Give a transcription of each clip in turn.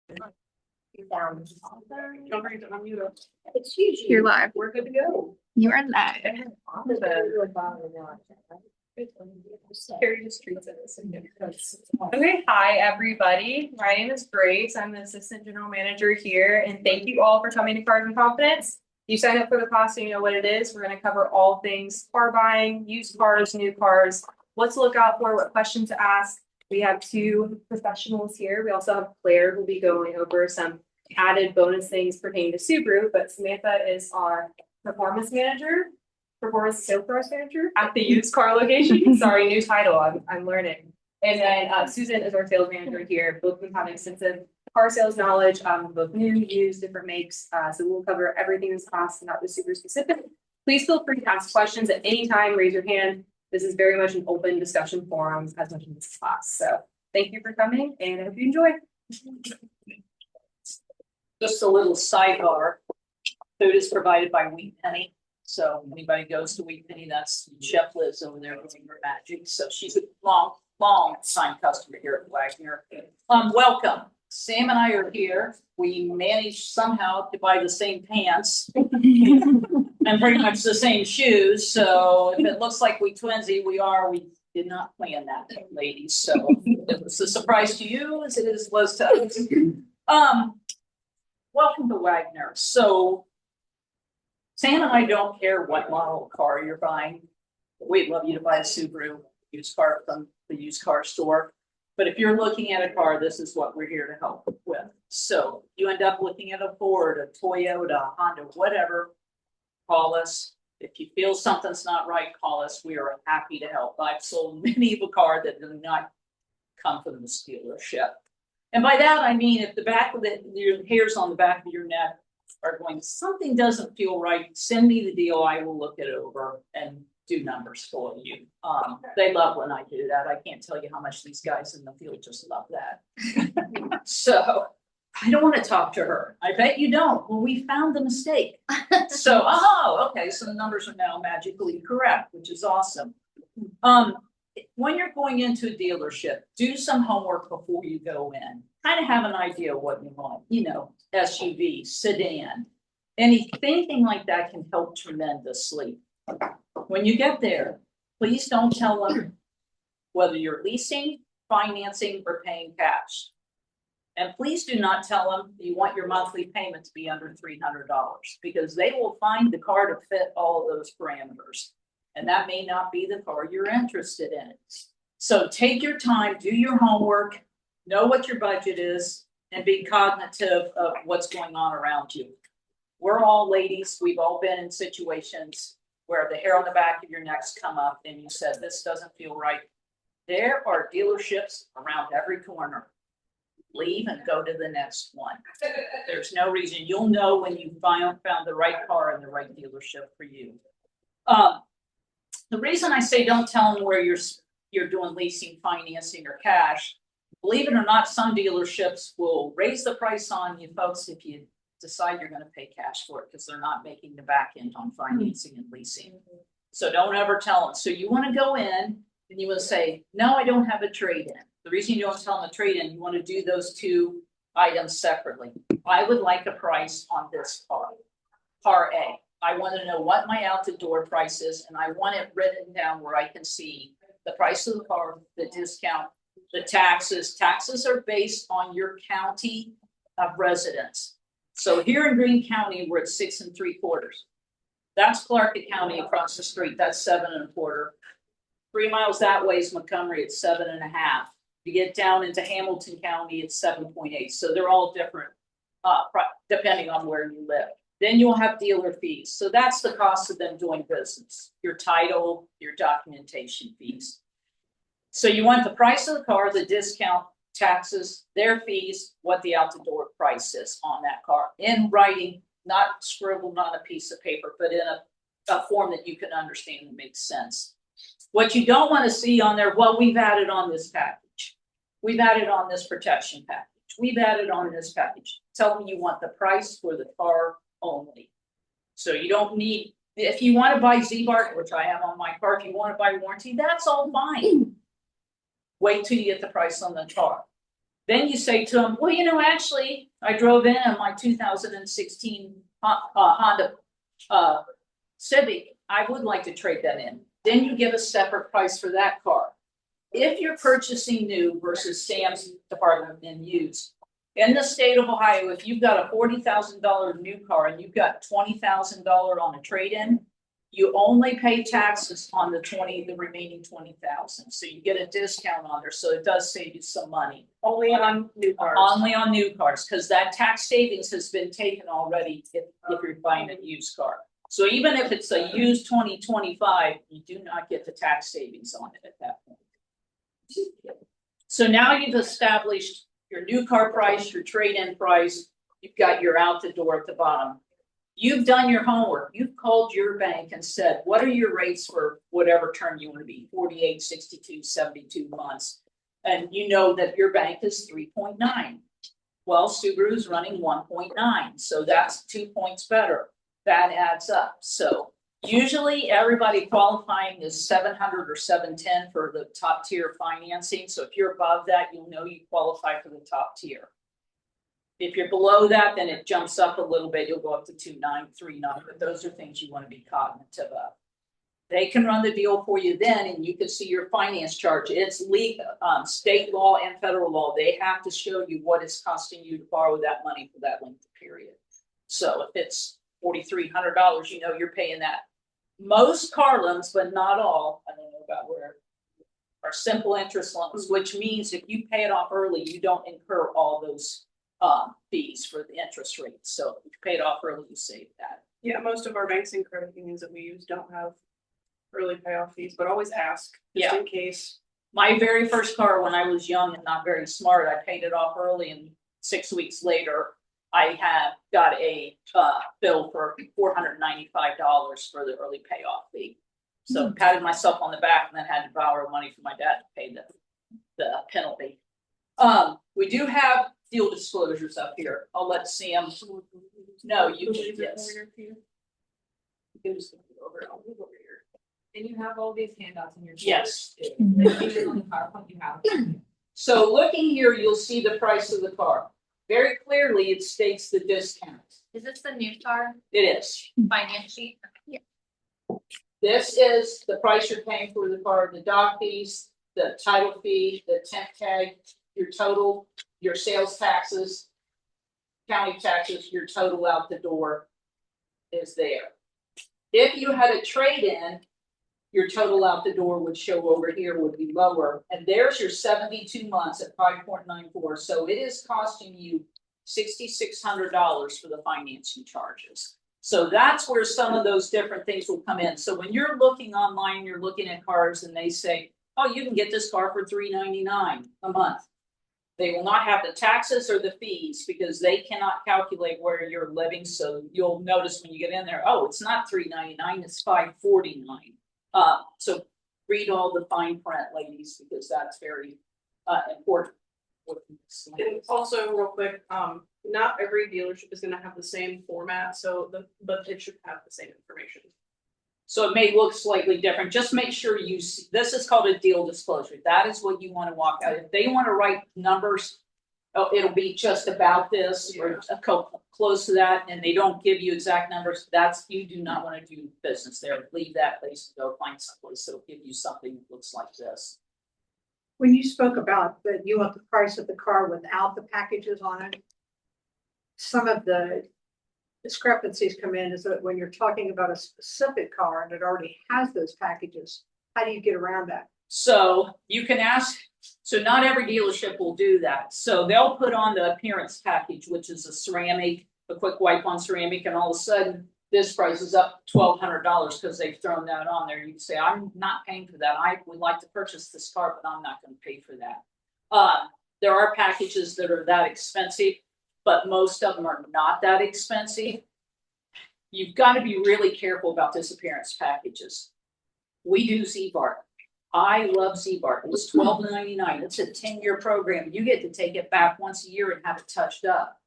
You're live. We're good to go. You are live. Okay, hi everybody. My name is Grace. I'm the assistant general manager here, and thank you all for coming to Cars and Confidence. You signed up for the class, so you know what it is. We're going to cover all things car buying, used cars, new cars, what to look out for, what questions to ask. We have two professionals here. We also have Claire who will be going over some added bonus things pertaining to Subaru, but Samantha is our performance sales force manager at the used car location. Sorry, new title. I'm learning. And then Susan is our sales manager here. Both of them have extensive car sales knowledge, both new, used, different makes. So we'll cover everything in this class, not the super specific. Please feel free to ask questions at any time. Raise your hand. This is very much an open discussion forum as much as this class. So thank you for coming, and I hope you enjoy. Just a little sidebar. Food is provided by Wheat Penny. So when anybody goes to Wheat Penny, that's Chef Liz over there doing her magic. So she's a long time customer here at Wagner. Welcome. Sam and I are here. We managed somehow to buy the same pants and pretty much the same shoes. So if it looks like we twinsy, we are. We did not plan that, ladies. So it was a surprise to you as it was to us. Welcome to Wagner. So Sam and I don't care what model of car you're buying. We'd love you to buy a Subaru used car from the used car store. But if you're looking at a car, this is what we're here to help with. So you end up looking at a Ford, a Toyota, a Honda, whatever, call us. If you feel something's not right, call us. We are happy to help. I've sold many of a car that do not come from the dealership. And by that, I mean, if the back of your hairs on the back of your neck are going, something doesn't feel right, send me the deal. I will look it over and do numbers for you. They love when I do that. I can't tell you how much these guys in the field just love that. So I don't want to talk to her. I bet you don't. Well, we found the mistake. So, okay. So the numbers are now magically correct, which is awesome. When you're going into a dealership, do some homework before you go in. Kind of have an idea of what you want, SUV, sedan, anything like that can help tremendously. When you get there, please don't tell them whether you're leasing, financing, or paying cash. And please do not tell them you want your monthly payment to be under $300 because they will find the car to fit all of those parameters. And that may not be the car you're interested in. So take your time, do your homework, know what your budget is, and be cognitive of what's going on around you. We're all ladies. We've all been in situations where the hair on the back of your neck's come up and you said, this doesn't feel right. There are dealerships around every corner. Leave and go to the next one. There's no reason. You'll know when you found the right car and the right dealership for you. The reason I say don't tell them where you're doing leasing, financing, or cash, believe it or not, some dealerships will raise the price on you folks if you decide you're going to pay cash for it because they're not making the back end on financing and leasing. So don't ever tell them. So you want to go in and you want to say, no, I don't have a trade-in. The reason you don't tell them a trade-in, you want to do those two items separately. I would like a price on this car, car A. I want to know what my out-the-door price is, and I want it written down where I can see the price of the car, the discount, the taxes. Taxes are based on your county of residence. So here in Greene County, we're at 6 3/4. That's Clark County across the street. That's 7 1/4. 3 miles that way is Montgomery at 7 1/2. You get down into Hamilton County, it's 7.8. So they're all different, depending on where you live. Then you'll have dealer fees. So that's the cost of them doing business. Your title, your documentation fees. So you want the price of the car, the discount, taxes, their fees, what the out-the-door price is on that car. In writing, not scribbled on a piece of paper, but in a form that you can understand and makes sense. What you don't want to see on there, well, we've added on this package. We've added on this protection package. We've added on this package. Tell them you want the price for the car only. So you don't need, if you want to buy Z-Bar, which I have on my car, if you want to buy warranty, that's all fine. Wait till you get the price on the car. Then you say to them, well, you know, actually, I drove in my 2016 Honda Civic. I would like to trade that in. Then you give a separate price for that car. If you're purchasing new versus Sam's department in used, in the state of Ohio, if you've got a $40,000 new car and you've got $20,000 on a trade-in, you only pay taxes on the remaining 20,000. So you get a discount on there. So it does save you some money. Only on new cars. Only on new cars, because that tax savings has been taken already if you're buying a used car. So even if it's a used 2025, you do not get the tax savings on it at that point. So now you've established your new car price, your trade-in price, you've got your out the door at the bottom. You've done your homework. You've called your bank and said, what are your rates for whatever term you want to be, 48, 62, 72 months. And you know that your bank is 3.9. Well, Subaru's running 1.9, so that's 2 points better. That adds up. So usually everybody qualifying is 700 or 710 for the top tier financing. So if you're above that, you'll know you qualify for the top tier. If you're below that, then it jumps up a little bit. You'll go up to 2.9, 3.9, but those are things you want to be cognitive of. They can run the deal for you then, and you can see your finance charge. It's legal, state law and federal law. They have to show you what it's costing you to borrow that money for that length of period. So if it's $4,300, you know you're paying that. Most car loans, but not all, I don't know about where, are simple interest loans, which means if you pay it off early, you don't incur all those fees for the interest rate. So if you pay it off early, you save that. Yeah, most of our banks and credit unions that we use don't have early payoff fees, but always ask just in case. My very first car when I was young and not very smart, I paid it off early, and 6 weeks later, I had got a bill for $495 for the early payoff fee. So patted myself on the back and then had to borrow money from my dad to pay the penalty. We do have deal disclosures up here. I'll let Sam. No, you can, yes. And you have all these handouts in your. Yes. On the PowerPoint you have. So looking here, you'll see the price of the car. Very clearly, it states the discount. Is this the new car It is. finance sheet? Yeah. This is the price you're paying for the car, the dock fees, the title fee, the temp tag, your total, your sales taxes, county taxes, your total out the door is there. If you had a trade-in, your total out the door would show over here would be lower. And there's your 72 months at 5.94. So it is costing you $6,600 for the financing charges. So that's where some of those different things will come in. So when you're looking online, you're looking at cars and they say, oh, you can get this car for $399 a month. They will not have the taxes or the fees because they cannot calculate where you're living. So you'll notice when you get in there, oh, it's not $399, it's $549. So read all the fine print, ladies, because that's very important. And also, real quick, not every dealership is going to have the same format, but it should have the same information. So it may look slightly different. Just make sure you see, this is called a deal disclosure. That is what you want to walk out. If they want to write numbers, oh, it'll be just about this or close to that, and they don't give you exact numbers. That's, you do not want to do business there. Leave that place and go find someplace that'll give you something that looks like this. When you spoke about that you want the price of the car without the packages on it, some of the discrepancies come in is that when you're talking about a specific car and it already has those packages, how do you get around that? So you can ask, so not every dealership will do that. So they'll put on the appearance package, which is a ceramic, a quick wipe on ceramic, and all of a sudden this price is up $1,200 because they've thrown that on there. You can say, I'm not paying for that. I would like to purchase this car, but I'm not going to pay for that. There are packages that are that expensive, but most of them are not that expensive. You've got to be really careful about this appearance packages. We do Z-Bart. I love Z-Bart. It was $12.99. It's a 10-year program. You get to take it back once a year and have it touched up.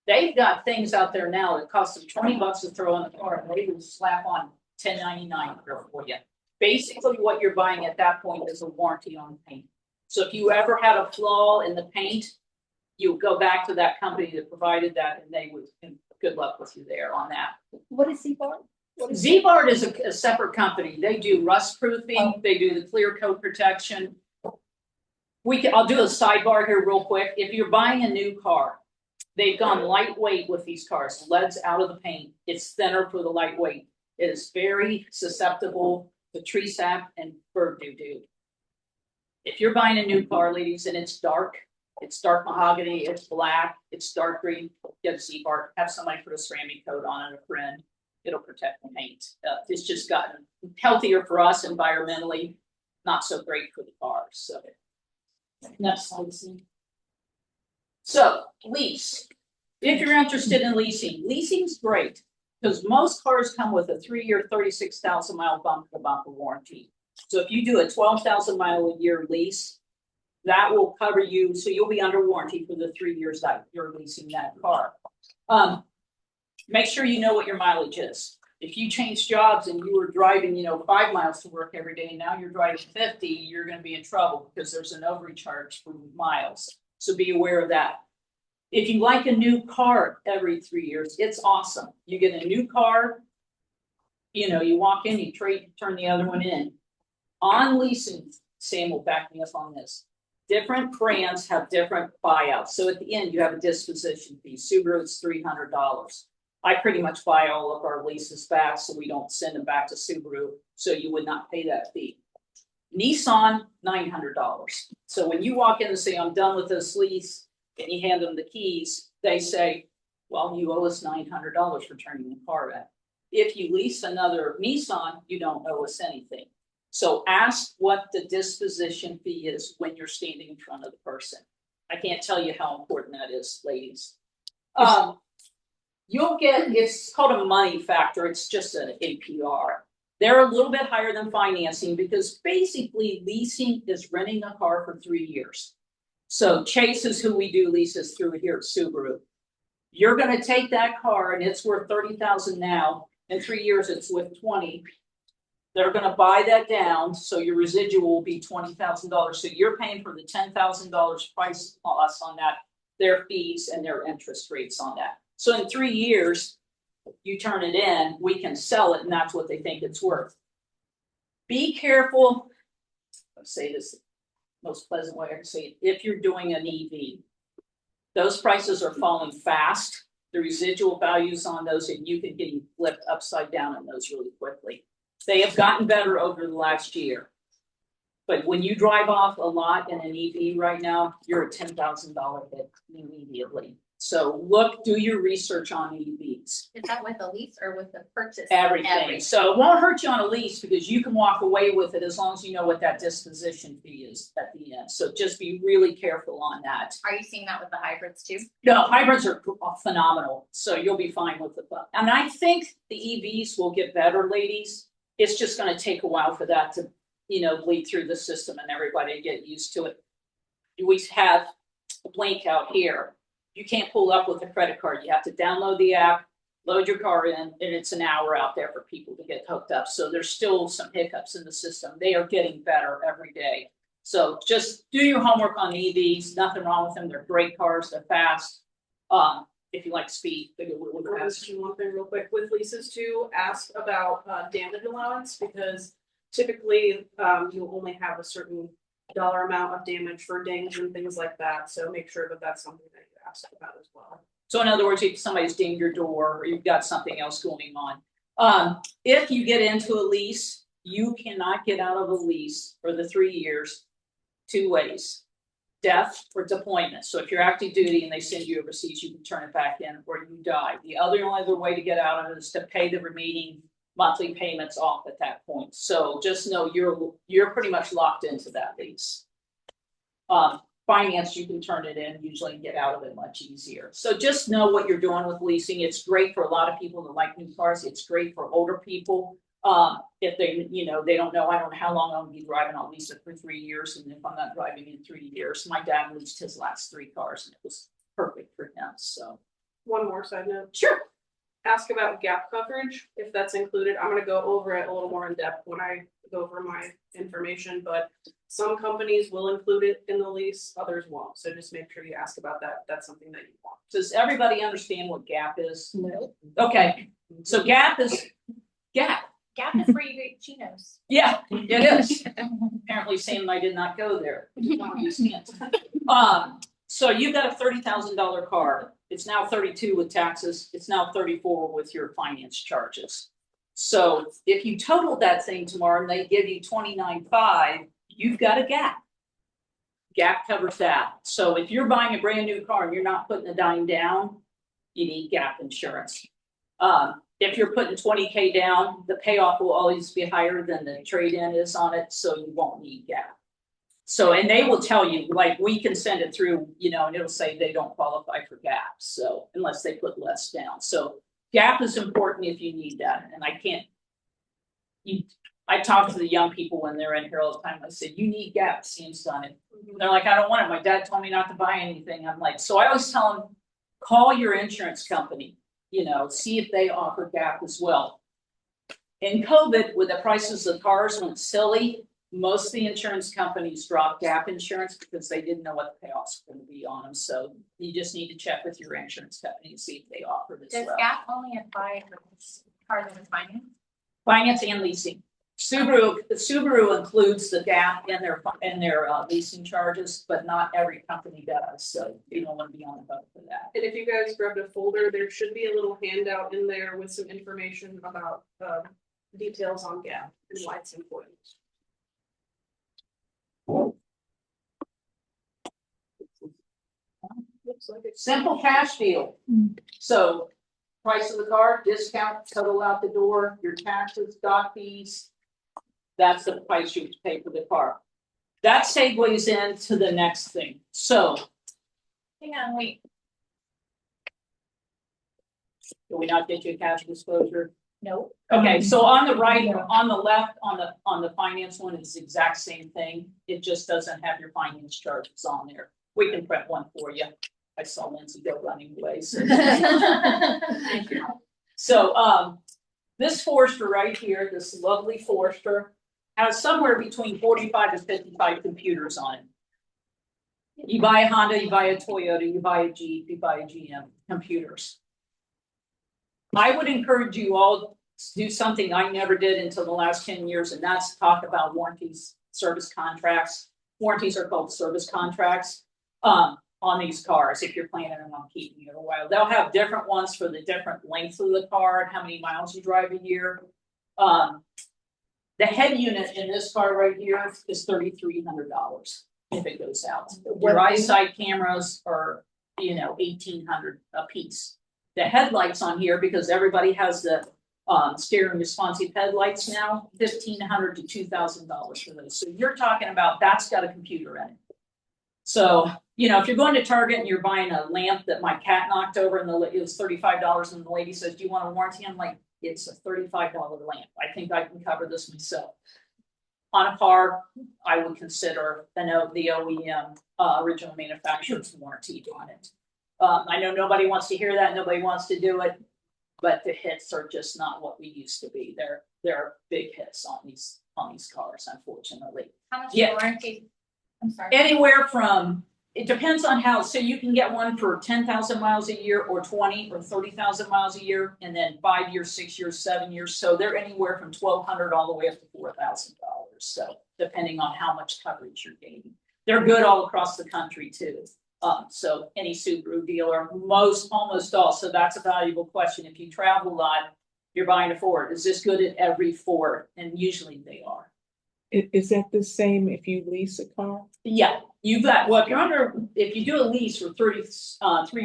They've got things out there now that cost them $20 to throw in the car, and they will slap on $10.99 for you. Basically, what you're buying at that point is a warranty on the paint. So if you ever had a flaw in the paint, you go back to that company that provided that and they would, and good luck with you there on that. What is C-Bar? Z-Bart is a separate company. They do rust proofing, they do the clear coat protection. I'll do a sidebar here real quick. If you're buying a new car, they've gone lightweight with these cars. Lead's out of the paint. It's thinner for the lightweight. It is very susceptible to tree sap and bird doo. If you're buying a new car, ladies, and it's dark mahogany, it's black, it's dark green, get a Z-Bart, have somebody put a ceramic coat on it, a friend. It'll protect the paint. It's just gotten healthier for us environmentally, not so great for the cars. So next slide, please. So lease. If you're interested in leasing, leasing's great because most cars come with a 3-year, 36,000 mile bumper to bumper warranty. So if you do a 12,000 mile a year lease, that will cover you. So you'll be under warranty for the 3 years that you're leasing that car. Make sure you know what your mileage is. If you change jobs and you were driving, 5 miles to work every day, and now you're driving 50, you're going to be in trouble because there's an overcharge for miles. So be aware of that. If you like a new car every 3 years, it's awesome. You get a new car, you walk in, you turn the other one in. On leasing, Sam will back me up on this. Different brands have different buyouts. So at the end, you have a disposition fee. Subaru is $300. I pretty much buy all of our leases back so we don't send them back to Subaru. So you would not pay that fee. Nissan, $900. So when you walk in and say, I'm done with this lease, and you hand them the keys, they say, well, you owe us $900 for turning the car back. If you lease another Nissan, you don't owe us anything. So ask what the disposition fee is when you're standing in front of the person. I can't tell you how important that is, ladies. You'll get, it's called a money factor. It's just an APR. They're a little bit higher than financing because basically leasing is renting a car for 3 years. So Chase is who we do leases through here at Subaru. You're going to take that car and it's worth $30,000 now. In 3 years, it's worth $20,000. They're going to buy that down, so your residual will be $20,000. So you're paying for the $10,000 price plus on that, their fees and their interest rates on that. So in 3 years, you turn it in, we can sell it, and that's what they think it's worth. Be careful. I'll say this the most pleasant way I can say it. If you're doing an EV, those prices are falling fast. The residual values on those, and you can get flipped upside down on those really quickly. They have gotten better over the last year. But when you drive off a lot in an EV right now, you're a $10,000 hit immediately. So do your research on EVs. Is that with a lease or with the purchase? Everything. So it won't hurt you on a lease because you can walk away with it as long as you know what that disposition fee is at the end. So just be really careful on that. Are you seeing that with the hybrids too? No, hybrids are phenomenal. So you'll be fine with it. And I think the EVs will get better, ladies. It's just going to take a while for that to, bleed through the system and everybody get used to it. We have a blink out here. You can't pull up with a credit card. You have to download the app, load your car in, and it's an hour out there for people to get hooked up. So there's still some hiccups in the system. They are getting better every day. So just do your homework on EVs. Nothing wrong with them. They're great cars. They're fast. If you like speed, they go a little fast. One thing real quick with leases too, ask about damage allowance because typically you only have a certain dollar amount of damage for dings and things like that. So make sure that that's something that you ask about as well. So in other words, if somebody's dinged your door or you've got something else going on. If you get into a lease, you cannot get out of a lease for the 3 years 2 ways. Death or deployment. So if you're active duty and they send you overseas, you can turn it back in or you die. The only other way to get out of it is to pay the remaining monthly payments off at that point. So just know you're pretty much locked into that lease. Finance, you can turn it in usually and get out of it much easier. So just know what you're doing with leasing. It's great for a lot of people that like new cars. It's great for older people. If they, they don't know, I don't know how long I'm gonna be driving. I'll lease it for 3 years. And if I'm not driving in 3 years, my dad leased his last 3 cars and it was perfect for him. So one more side note. Sure. Ask about gap coverage, if that's included. I'm gonna go over it a little more in depth when I go over my information, but Some companies will include it in the lease, others won't, so just make sure you ask about that, if that's something that you want. Does everybody understand what gap is? No. Okay, so gap is gap. Gap is where you get chinos. Yeah, it is. Apparently Sam and I did not go there. So you got a $30,000 car. It's now 32 with taxes. It's now 34 with your finance charges. So if you total that thing tomorrow and they give you 29.5, you've got a gap. Gap covers that. So if you're buying a brand new car and you're not putting a dime down, you need gap insurance. If you're putting 20K down, the payoff will always be higher than the trade-in is on it, so you won't need gap. So, and they will tell you, like, we can send it through, you know, and it'll say they don't qualify for gap, so, unless they put less down. So gap is important if you need that, and I talk to the young people when they're in here all the time. I said, you need gap, Sam's done it. They're like, I don't want it. My dad told me not to buy anything. I'm like, so I always tell them, call your insurance company, you know, see if they offer gap as well. In COVID, with the prices of cars went silly, most of the insurance companies dropped gap insurance because they didn't know what the payoffs were going to be on them. So you just need to check with your insurance company and see if they offer it as Does well. Gap only apply for cars that are financed? Finance and leasing. Subaru includes the gap in their leasing charges, but not every company does. So you don't want to be on the hook for that. And if you guys grabbed a folder, there should be a little handout in there with some information about details on gap and why it's important. Looks like it's Simple cash deal. So price of the car, discount, total out the door, your taxes, dock fees. That's the price you pay for the car. That segues into the next thing. So Hang on, wait. do we not get you a cash disclosure? No. Okay, so on the right, on the left, on the finance one, it's the exact same thing. It just doesn't have your finance charges on there. We can prep one for you. I saw Lindsay go running away. So, so this Forester right here, this lovely Forester, has somewhere between 45 and 55 computers on it. You buy a Honda, you buy a Toyota, you buy a Jeep, you buy a GM, computers. I would encourage you all to do something I never did until the last 10 years, and that's talk about warranties, service contracts. Warranties are called service contracts on these cars if you're planning on keeping it a while. They'll have different ones for the different lengths of the car and how many miles you drive a year. The head unit in this car right here is $3,300 if it goes out. Your eyesight cameras are, you know, $1,800 a piece. The headlights on here, because everybody has the steering responsive headlights now, $1,500 to $2,000 for those. So you're talking about that's got a computer in it. So, you know, if you're going to Target and you're buying a lamp that my cat knocked over and it was $35 and the lady says, do you want a warranty? I'm like, it's a $35 lamp. I think I can cover this myself. On a car, I would consider the OEM original manufacturer's warranty on it. I know nobody wants to hear that. Nobody wants to do it, but the hits are just not what we used to be. They're big hits on these cars, unfortunately. How much Yeah. warranty? I'm sorry. Anywhere from, it depends on how, so you can get one for 10,000 miles a year or 20 or 30,000 miles a year, and then 5 years, 6 years, 7 years. So they're anywhere from $1,200 all the way up to $4,000. So depending on how much coverage you're getting. They're good all across the country too. So any Subaru dealer, almost all. So that's a valuable question. If you travel a lot, you're buying a Ford. Is this good at every Ford? And usually they are. Is that the same if you lease a car? Yeah, you've got, well, if you do a lease for 3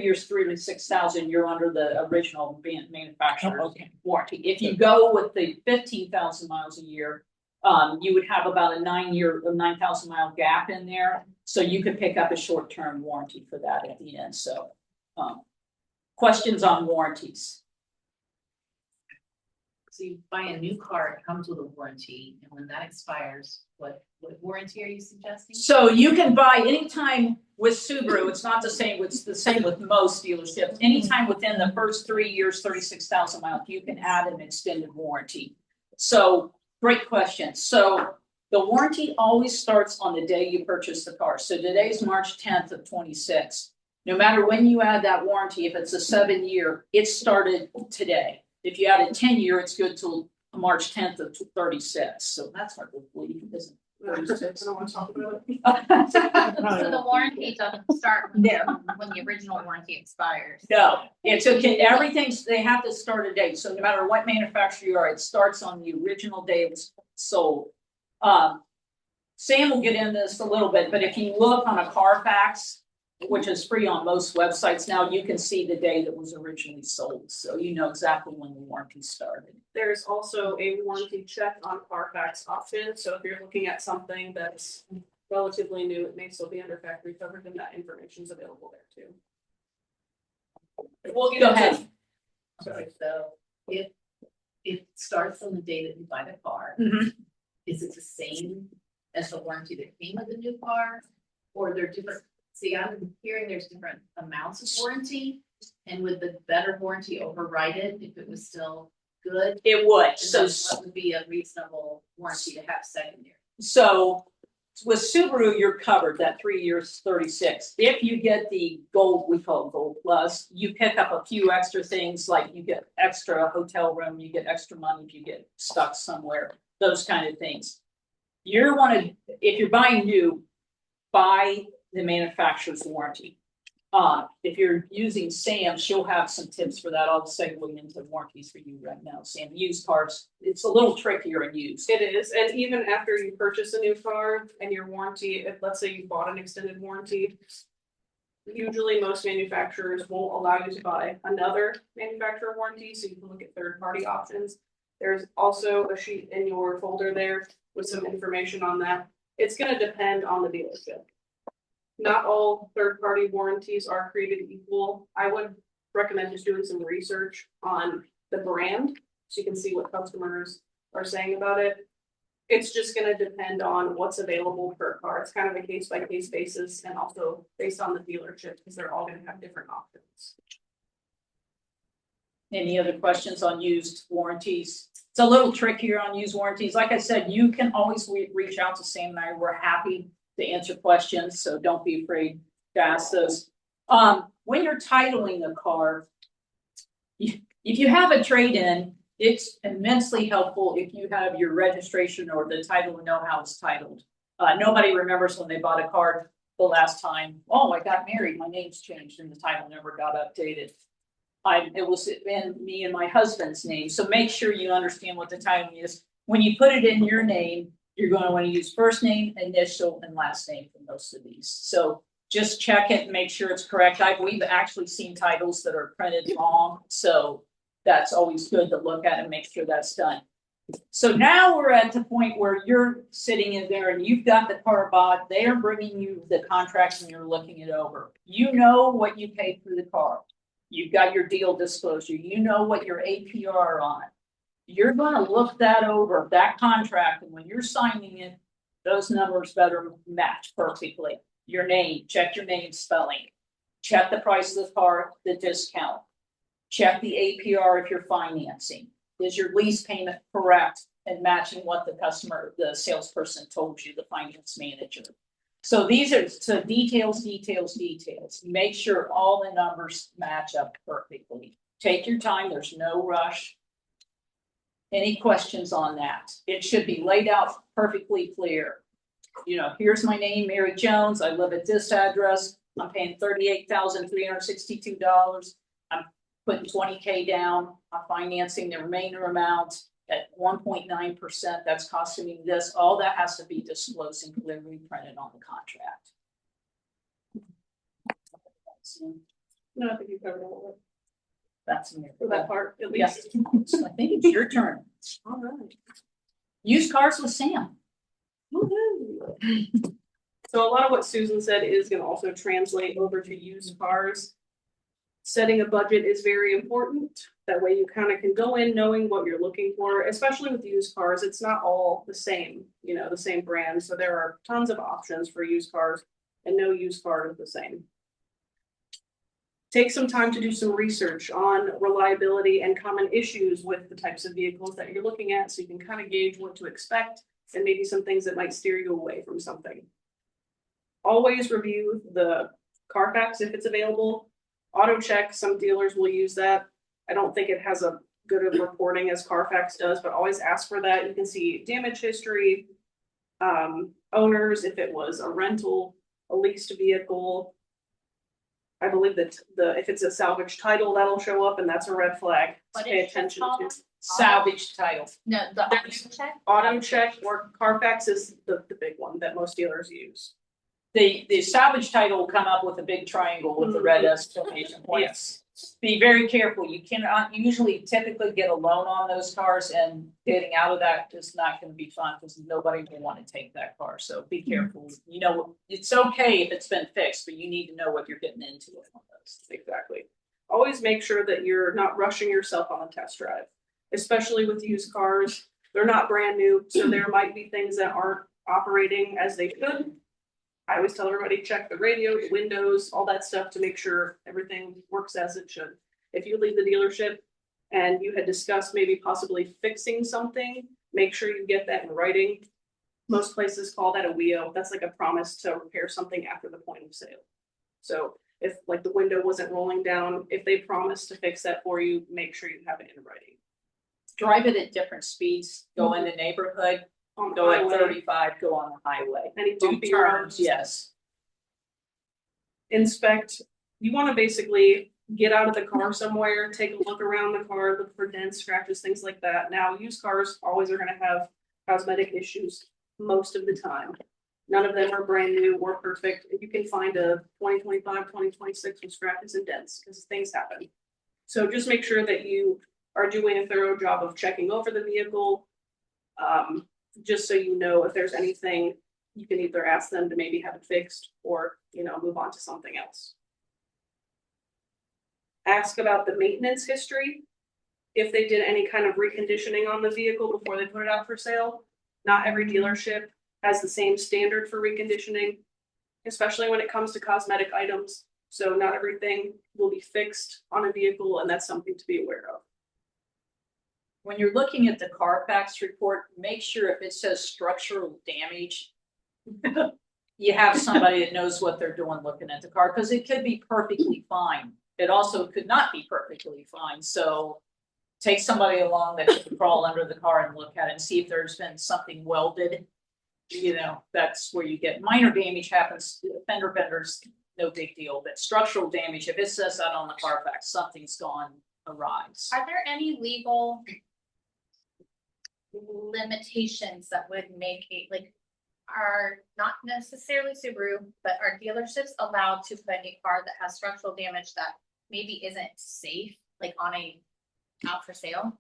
years, 36,000, you're under the original manufacturer's warranty. If you go with the 15,000 miles a year, you would have about a 9,000 mile gap in there. So you could pick up a short-term warranty for that at the end. So, questions on warranties? So you buy a new car, it comes with a warranty, and when that expires, what warranty are you suggesting? So you can buy anytime with Subaru, it's not the same, it's the same with most dealerships. Anytime within the first 3 years, 36,000 miles, you can add an extended warranty. So great question. So The warranty always starts on the day you purchase the car. So today's March 10th of 26. No matter when you add that warranty, if it's a 7-year, it started today. If you add a 10-year, it's good till March 10th of 36. So that's hard to believe, isn't I don't want to talk about it. it? So the warranty doesn't start when the original warranty expires. No, it's okay, everything's, they have to start a date, so no matter what manufacturer you are, it starts on the original day it was sold. Sam will get into this a little bit, but if you look on a Carfax, which is free on most websites now, you can see the day that was originally sold, so you know exactly when the warranty started. There's also a warranty check on Carfax option, so if you're looking at something that's relatively new, it may still be under factory covered, and that information is available there too. We'll get Go into- ahead. Okay, so if it starts on the day that you buy the car, is it the same as the warranty that came with the new car? Or they're different? See, I'm hearing there's different amounts of warranty, and would the better warranty override it if it was still good? It would, And so then what would be a reasonable warranty to have secondary? So with Subaru, you're covered that 3 years, 36. If you get the gold, we call it Gold Plus, you pick up a few extra things like you get extra hotel room, you get extra money if you get stuck somewhere, those kind of things. You're if you're buying new, buy the manufacturer's warranty. If you're using Sam, she'll have some tips for that. I'll segue into warranties for you right now. Sam, used cars, it's a little trickier in used. It is, and even after you purchase a new car and your warranty, if let's say you bought an extended warranty, usually most manufacturers won't allow you to buy another manufacturer warranty, so you can look at third-party options. There's also a sheet in your folder there with some information on that. It's gonna depend on the dealership. Not all third-party warranties are created equal. I would recommend just doing some research on the brand, so you can see what customers are saying about it. It's just gonna depend on what's available per car. It's kind of a case-by-case basis, and also based on the dealership, because they're all gonna have different options. Any other questions on used warranties? It's a little trickier on used warranties. Like I said, you can always reach out to Sam and I. We're happy to answer questions, so don't be afraid to ask those. When you're titling a car, if you have a trade-in, it's immensely helpful if you have your registration or the title and know how it's titled. Nobody remembers when they bought a car the last time, oh, I got married, my name's changed and the title never got updated. It was in me and my husband's name, so make sure you understand what the title is. When you put it in your name, you're going to want to use first name, initial, and last name for most of these. So just check it and make sure it's correct. We've actually seen titles that are printed wrong, so that's always good to look at and make sure that's done. So now we're at the point where you're sitting in there and you've got the car bought. They are bringing you the contract and you're looking it over. You know what you paid for the car. You've got your deal disclosure. You know what your APR on it. You're gonna look that over, that contract, and when you're signing it, those numbers better match perfectly. Your name, check your name spelling. Check the price of the car, the discount. Check the APR if you're financing. Is your lease payment correct and matching what the salesperson told you, the finance manager? So these are details. Make sure all the numbers match up perfectly. Take your time, there's no rush. Any questions on that? It should be laid out perfectly clear. You know, here's my name, Mary Jones. I live at this address. I'm paying $38,362. I'm putting $20K down. I'm financing the remainder amount at 1.9%. That's costing me this. All that has to be disclosed and clearly printed on the contract. No, I think you covered all of it That's me. for that part, at Yes, least. I think it's your turn. All right. Used cars with Sam. Woohoo. So a lot of what Susan said is gonna also translate over to used cars. Setting a budget is very important. That way you kind of can go in knowing what you're looking for, especially with used cars. It's not all the same, you know, the same brand. So there are tons of options for used cars and no used car is the same. Take some time to do some research on reliability and common issues with the types of vehicles that you're looking at so you can kind of gauge what to expect. and maybe some things that might steer you away from something. Always review the Carfax if it's available. Auto check, some dealers will use that. I don't think it has a good of reporting as Carfax does, but always ask for that. You can see damage history, owners, if it was a rental, a leased vehicle. I believe that if it's a salvage title, that'll show up, and that's a red flag to What pay is it attention called? to. Salvage title. No, the auto check? Auto check or Carfax is the big one that most dealers use. The salvage title will come up with a big triangle with the red exclamation point. Yes. Be very careful. You cannot usually typically get a loan on those cars, and getting out of that is not gonna be fun because nobody will want to take that car. So be careful. You know, it's okay if it's been fixed, but you need to know what you're getting into on those. Exactly. Always make sure that you're not rushing yourself on a test drive, especially with used cars. They're not brand new, so there might be things that aren't operating as they should. I always tell everybody, check the radio, the windows, all that stuff to make sure everything works as it should. If you leave the dealership and you had discussed maybe possibly fixing something, make sure you get that in writing. Most places call that a WIO. That's like a promise to repair something after the point of sale. So if like the window wasn't rolling down, if they promise to fix that for you, make sure you have it in writing. Drive it at different speeds, go in the neighborhood, On the go at highway, 35, go on the highway. any Do bumpy turns, roads. yes. Inspect, you want to basically get out of the car somewhere, take a look around the car, look for dents, scratches, things like that. Now, used cars always are going to have cosmetic issues most of the time. None of them are brand new or perfect. If you can find a 2025, 2026 with scratches and dents, because things happen. So just make sure that you are doing a thorough job of checking over the vehicle. Just so you know if there's anything, you can either ask them to maybe have it fixed or, move on to something else. Ask about the maintenance history. If they did any kind of reconditioning on the vehicle before they put it out for sale. Not every dealership has the same standard for reconditioning, especially when it comes to cosmetic items. So not everything will be fixed on a vehicle, and that's something to be aware of. When you're looking at the Carfax report, make sure if it says structural damage, you have somebody that knows what they're doing looking at the car, because it could be perfectly fine. It also could not be perfectly fine, so take somebody along that can crawl under the car and look at it and see if there's been something welded. That's where you get minor damage happens, fender benders, no big deal, but structural damage, if it says that on the Carfax, something's gone awry. Are there any legal limitations that would make are not necessarily Subaru, but are dealerships allowed to put a car that has structural damage that maybe isn't safe, on a out for sale?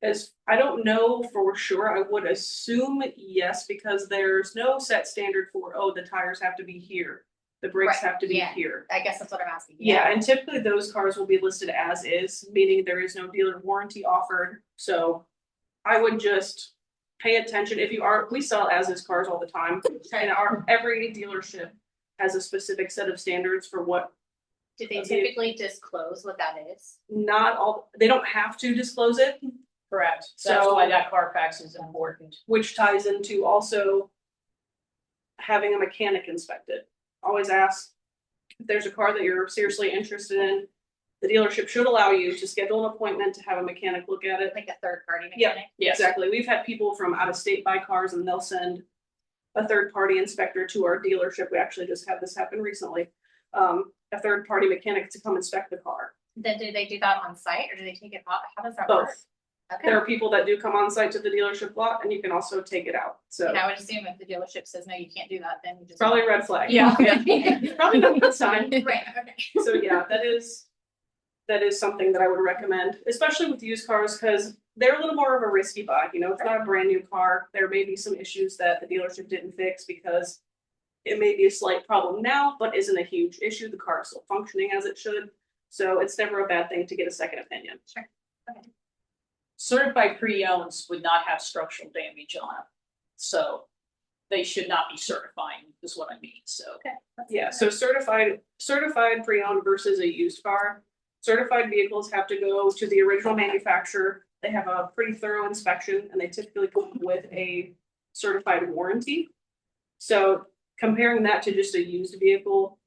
As I don't know for sure, I would assume yes, because there's no set standard for, the tires have to be here. The brakes Right, have to be yeah. here. I guess that's what I'm asking. Yeah, and typically those cars will be listed as is, meaning there is no dealer warranty offered. So I would just pay attention. We sell as is cars all the time. And every dealership has a specific set of standards for what. Do they typically disclose what that is? Not all, they don't have to disclose it, Correct, that's So- why that Carfax is important. which ties into also having a mechanic inspect it. Always ask if there's a car that you're seriously interested in. The dealership should allow you to schedule an appointment to have a mechanic look at it. Like a third party Yeah. mechanic? Yes, Exactly. We've had people from out of state buy cars and they'll send a third party inspector to our dealership. We actually just had this happen recently. A third party mechanic to come inspect the car. Then do they do that on site or do they take it out? How does that work? Both. Okay. There are people that do come on site to the dealership lot and you can also take it out. So And I would assume if the dealership says, no, you can't do that, then you just. probably a red flag. Yeah. Probably not a good sign. Right, okay. So yeah, that is something that I would recommend, especially with used cars, because they're a little more of a risky buy. It's not a brand new car. There may be some issues that the dealership didn't fix because it may be a slight problem now, but isn't a huge issue. The car is still functioning as it should. So it's never a bad thing to get a second opinion. Sure. Okay. certified pre-owns would not have structural damage on them. So they should not be certifying, is what I mean, so. Okay. Yeah, so certified pre-owned versus a used car. Certified vehicles have to go to the original manufacturer. They have a pretty thorough inspection and they typically come with a certified warranty. So comparing that to just a used vehicle,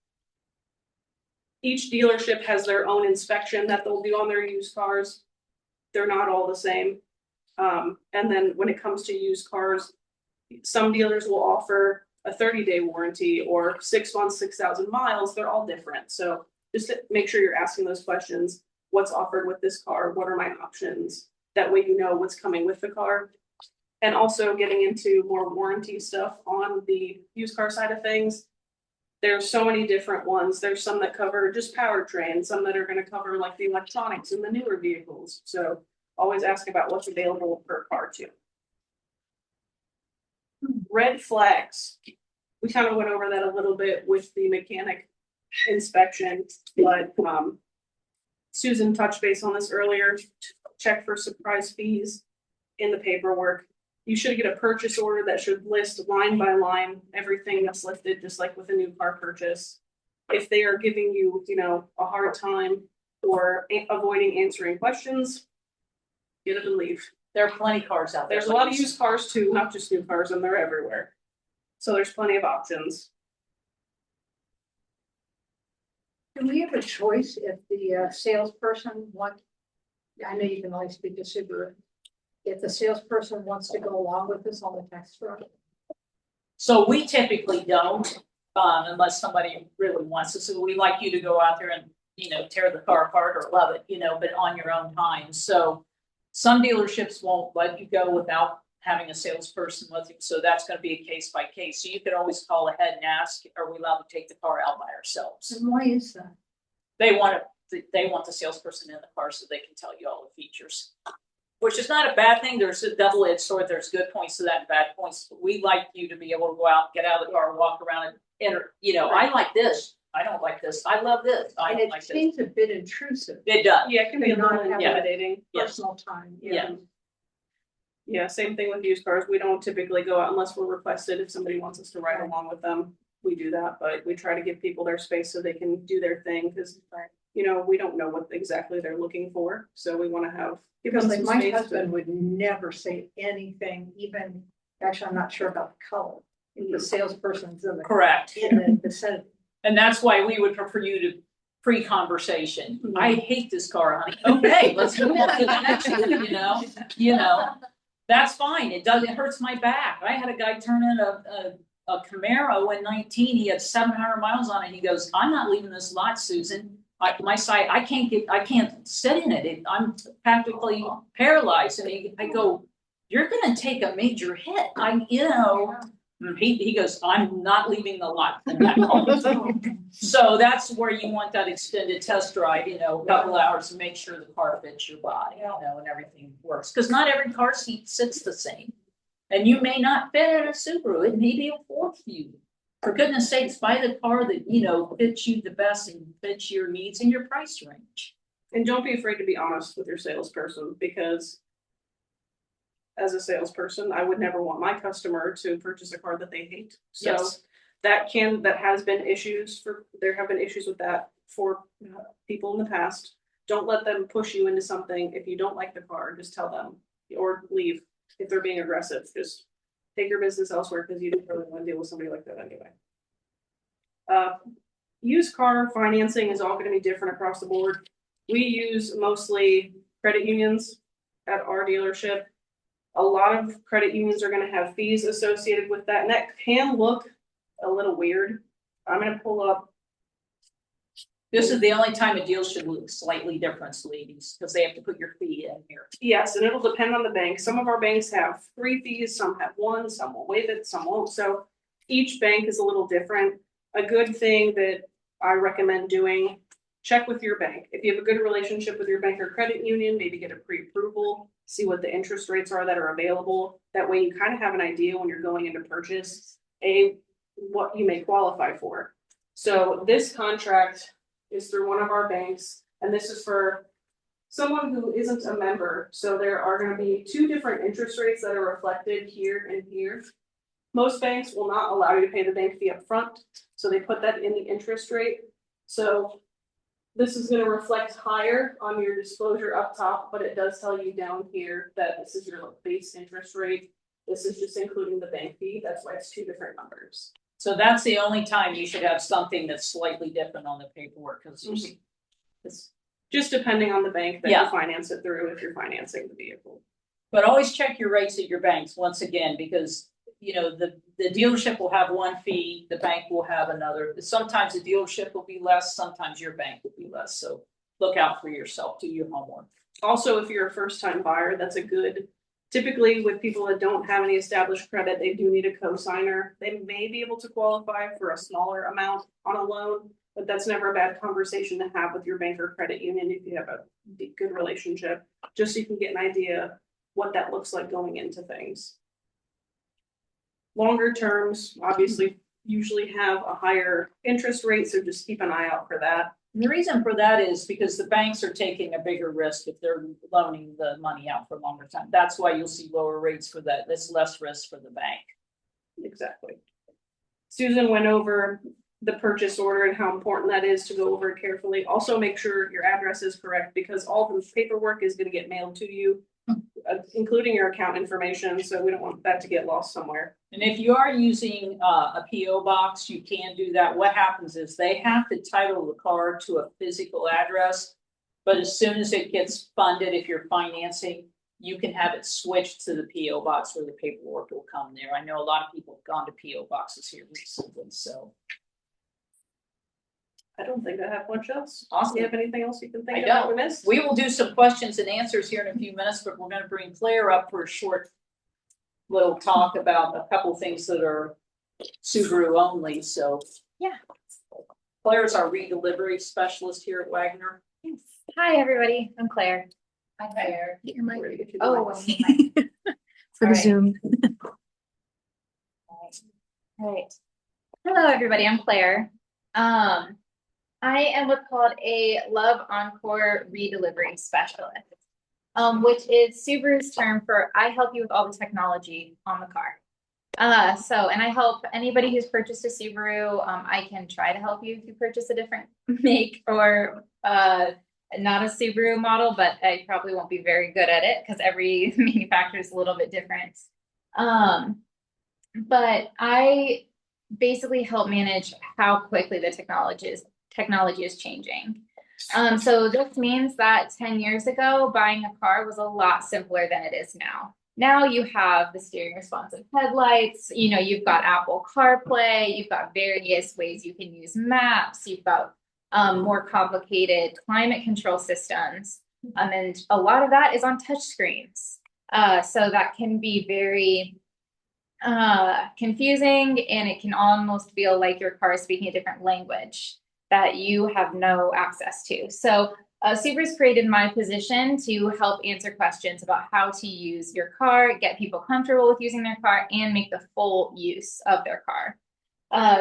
each dealership has their own inspection that they'll do on their used cars. They're not all the same. And then when it comes to used cars, some dealers will offer a 30-day warranty or 6 months, 6,000 miles. They're all different. So just to make sure you're asking those questions. What's offered with this car? What are my options? That way you know what's coming with the car. And also getting into more warranty stuff on the used car side of things. There's so many different ones. There's some that cover just powertrain, some that are going to cover like the electronics in the newer vehicles. So always ask about what's available per car too. Red flags. We kind of went over that a little bit with the mechanic inspection, but Susan touched base on this earlier. Check for surprise fees in the paperwork. You should get a purchase order that should list line by line everything that's listed, just like with a new car purchase. If they are giving you, a hard time or avoiding answering questions, get it and leave. There are plenty of cars out there. There's a lot of used cars too, not just new cars, and they're everywhere. So there's plenty of options. Do we have a choice if the salesperson I know you can only speak to Subaru. If the salesperson wants to go along with this on the text drive? So we typically don't, unless somebody really wants to. So we like you to go out there and, tear the car apart or love it, but on your own time. So some dealerships won't let you go without having a salesperson with you. So that's going to be a case by case. So you could always call ahead and ask, are we allowed to take the car out by ourselves? And why is that? They want the salesperson in the car so they can tell you all the features. Which is not a bad thing. There's a double-edged sword. There's good points to that and bad points. But we like you to be able to go out, get out of the car, walk around and I like this. I don't like this. I love this. I And don't it like this. seems a bit intrusive. It does. Yeah, it can be a Not little having intimidating. Personal time. Yeah. Yeah, same thing with used cars. We don't typically go out unless we're requested. If somebody wants us to ride along with them, we do that. But we try to give people their space so they can do their thing because, we don't know what exactly they're looking for. So we want to have. Because like some my space husband would never say anything, actually, I'm not sure about the color. If the salesperson's in the. Correct. In the vicinity. And that's why we would prefer you to pre-conversation. Mhm. I hate this car, honey. Okay, let's move on to the next one, That's fine. It hurts my back. I had a guy turn in a Camaro in 19. He had 700 miles on it. He goes, I'm not leaving this lot, Susan. My side, I can't sit in it. I'm practically paralyzed. And I go, you're gonna take a major hit. He goes, I'm not leaving the lot in that car. So that's where you want that extended test drive, a couple hours to make sure the car fits your body, and everything works. Because not every car seat sits the same. And you may not fit in a Subaru. It may be a Ford for you. For goodness sakes, buy the car that, fits you the best and fits your needs and your price range. And don't be afraid to be honest with your salesperson because as a salesperson, I would never want my customer to purchase a car that they hate. So Yes. there have been issues with that for people in the past. Don't let them push you into something. If you don't like the car, just tell them or leave. If they're being aggressive, just take your business elsewhere because you don't really want to deal with somebody like that anyway. Used car financing is all going to be different across the board. We use mostly credit unions at our dealership. A lot of credit unions are going to have fees associated with that, and that can look a little weird. I'm going to pull up. This is the only time a deal should look slightly different, ladies, because they have to put your fee in here. Yes, and it'll depend on the bank. Some of our banks have 3 fees, some have 1, some will waive it, some won't. So each bank is a little different. A good thing that I recommend doing, check with your bank. If you have a good relationship with your bank or credit union, maybe get a pre-approval, see what the interest rates are that are available. That way you kind of have an idea when you're going into purchase, what you may qualify for. So this contract is through one of our banks, and this is for someone who isn't a member. So there are going to be 2 different interest rates that are reflected here and here. Most banks will not allow you to pay the bank fee up front, so they put that in the interest rate. So this is going to reflect higher on your disclosure up top, but it does tell you down here that this is your base interest rate. This is just including the bank fee, that's why it's two different numbers. So that's the only time you should have something that's slightly different on the paperwork, because It's just depending on the bank that Yeah. you finance it through, if you're financing the vehicle. but always check your rates at your banks once again, because, you know, the dealership will have one fee, the bank will have another. Sometimes the dealership will be less, sometimes your bank will be less, so look out for yourself, do your homework. Also, if you're a first-time buyer, that's a good, typically with people that don't have any established credit, they do need a co-signer. They may be able to qualify for a smaller amount on a loan, but that's never a bad conversation to have with your bank or credit union if you have a good relationship, just so you can get an idea what that looks like going into things. Longer terms, obviously, usually have a higher interest rate, so just keep an eye out for that. And the reason for that is because the banks are taking a bigger risk if they're loaning the money out for a longer time. That's why you'll see lower rates for that. There's less risk for the bank. Exactly. Susan went over the purchase order and how important that is to go over it carefully. Also, make sure your address is correct because all the paperwork is gonna get mailed to you, including your account information, so we don't want that to get lost somewhere. And if you are using a PO box, you can do that. What happens is they have to title the car to a physical address. But as soon as it gets funded, if you're financing, you can have it switched to the PO box where the paperwork will come there. I know a lot of people have gone to PO boxes here recently, so. I don't think I have much else. Awesome. Do you have anything else you can think I of that we don't. missed? We will do some questions and answers here in a few minutes, but we're gonna bring Claire up for a short little talk about a couple things that are Subaru only, so. Yeah. Claire's our redelivery specialist here at Wagner. Hi, everybody. I'm Claire. Hi, Claire. Get your mic. Where to get you the Oh, mic. I need my- For the Alright. Zoom. Right. Hello, everybody. I'm Claire. I am what's called a Love Encore redelivery specialist, which is Subaru's term for I help you with all the technology on the car. And I help anybody who's purchased a Subaru. I can try to help you if you purchase a different make or not a Subaru model, but I probably won't be very good at it because every manufacturer is a little bit different. But I basically help manage how quickly the technology is changing. So this means that 10 years ago, buying a car was a lot simpler than it is now. Now you have the steering responsive headlights, you know, you've got Apple CarPlay, you've got various ways you can use maps, you've got more complicated climate control systems. And a lot of that is on touch screens. So that can be very confusing, and it can almost feel like your car is speaking a different language that you have no access to. So Subaru's created my position to help answer questions about how to use your car, get people comfortable with using their car, and make the full use of their car.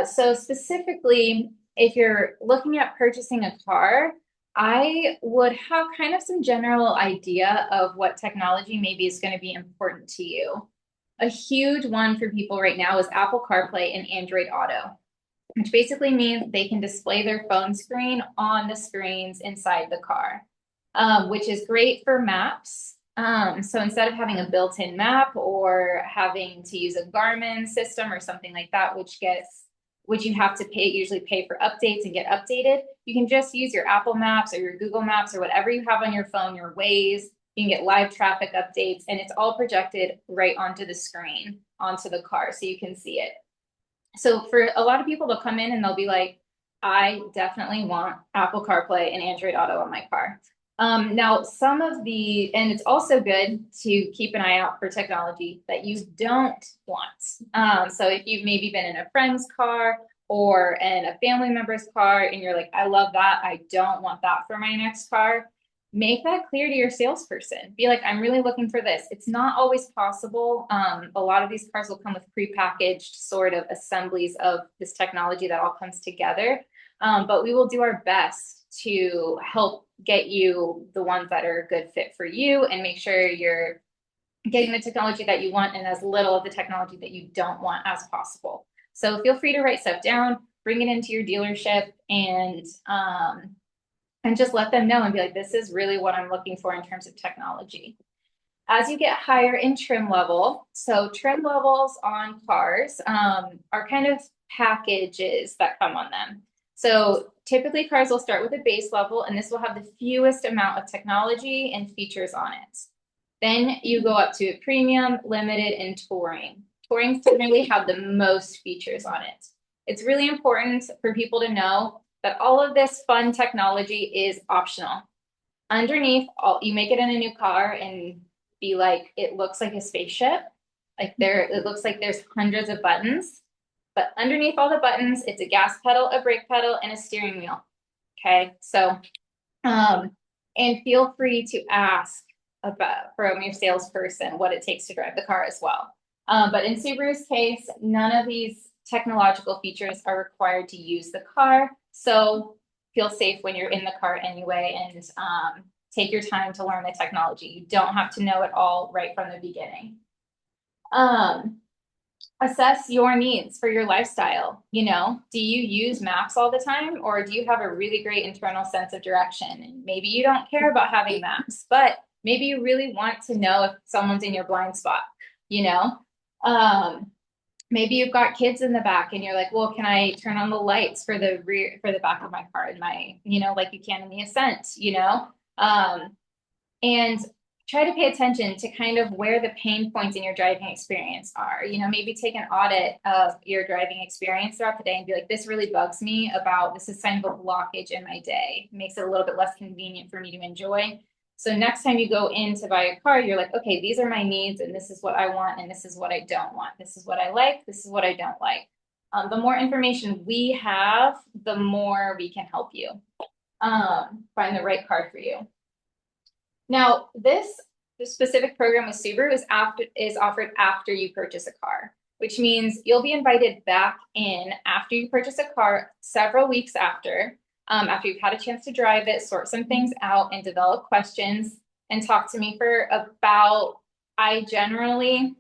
So specifically, if you're looking at purchasing a car, I would have kind of some general idea of what technology maybe is going to be important to you. A huge one for people right now is Apple CarPlay and Android Auto, which basically means they can display their phone screen on the screens inside the car, which is great for maps. So instead of having a built-in map or having to use a Garmin system or something like that, which you have to usually pay for updates and get updated, you can just use your Apple Maps or your Google Maps or whatever you have on your phone, your Waze. You can get live traffic updates, and it's all projected right onto the screen, onto the car, so you can see it. So for a lot of people, they'll come in and they'll be like, I definitely want Apple CarPlay and Android Auto on my car. Now, and it's also good to keep an eye out for technology that you don't want. So if you've maybe been in a friend's car or in a family member's car, and you're like, I love that, I don't want that for my next car, make that clear to your salesperson. Be like, I'm really looking for this. It's not always possible. A lot of these cars will come with prepackaged sort of assemblies of this technology that all comes together. But we will do our best to help get you the ones that are a good fit for you and make sure you're getting the technology that you want and as little of the technology that you don't want as possible. So feel free to write stuff down, bring it into your dealership, and just let them know and be like, this is really what I'm looking for in terms of technology. as you get higher in trim level, so trim levels on cars are kind of packages that come on them. So typically cars will start with a base level, and this will have the fewest amount of technology and features on it. Then you go up to premium, limited, and touring. Touring typically have the most features on it. It's really important for people to know that all of this fun technology is optional. Underneath, you make it in a new car and be like, it looks like a spaceship. Like it looks like there's hundreds of buttons. But underneath all the buttons, it's a gas pedal, a brake pedal, and a steering wheel. Okay, so, and feel free to ask from your salesperson what it takes to drive the car as well. But in Subaru's case, none of these technological features are required to use the car. So feel safe when you're in the car anyway, and take your time to learn the technology. You don't have to know it all right from the beginning. Assess your needs for your lifestyle. You know, do you use maps all the time, or do you have a really great internal sense of direction? And maybe you don't care about having maps, but maybe you really want to know if someone's in your blind spot, you know? Maybe you've got kids in the back and you're like, well, can I turn on the lights for the back of my car in my, like you can in the Ascent, and try to pay attention to kind of where the pain points in your driving experience are. Maybe take an audit of your driving experience throughout the day and be like, this really bugs me about, this is kind of a blockage in my day. It makes it a little bit less convenient for me to enjoy. So next time you go in to buy a car, you're like, okay, these are my needs and this is what I want and this is what I don't want. This is what I like, this is what I don't like. The more information we have, the more we can help you find the right car for you. Now, this specific program with Subaru is offered after you purchase a car, which means you'll be invited back in after you purchase a car several weeks after you've had a chance to drive it, sort some things out, and develop questions, and talk to me for about, I generally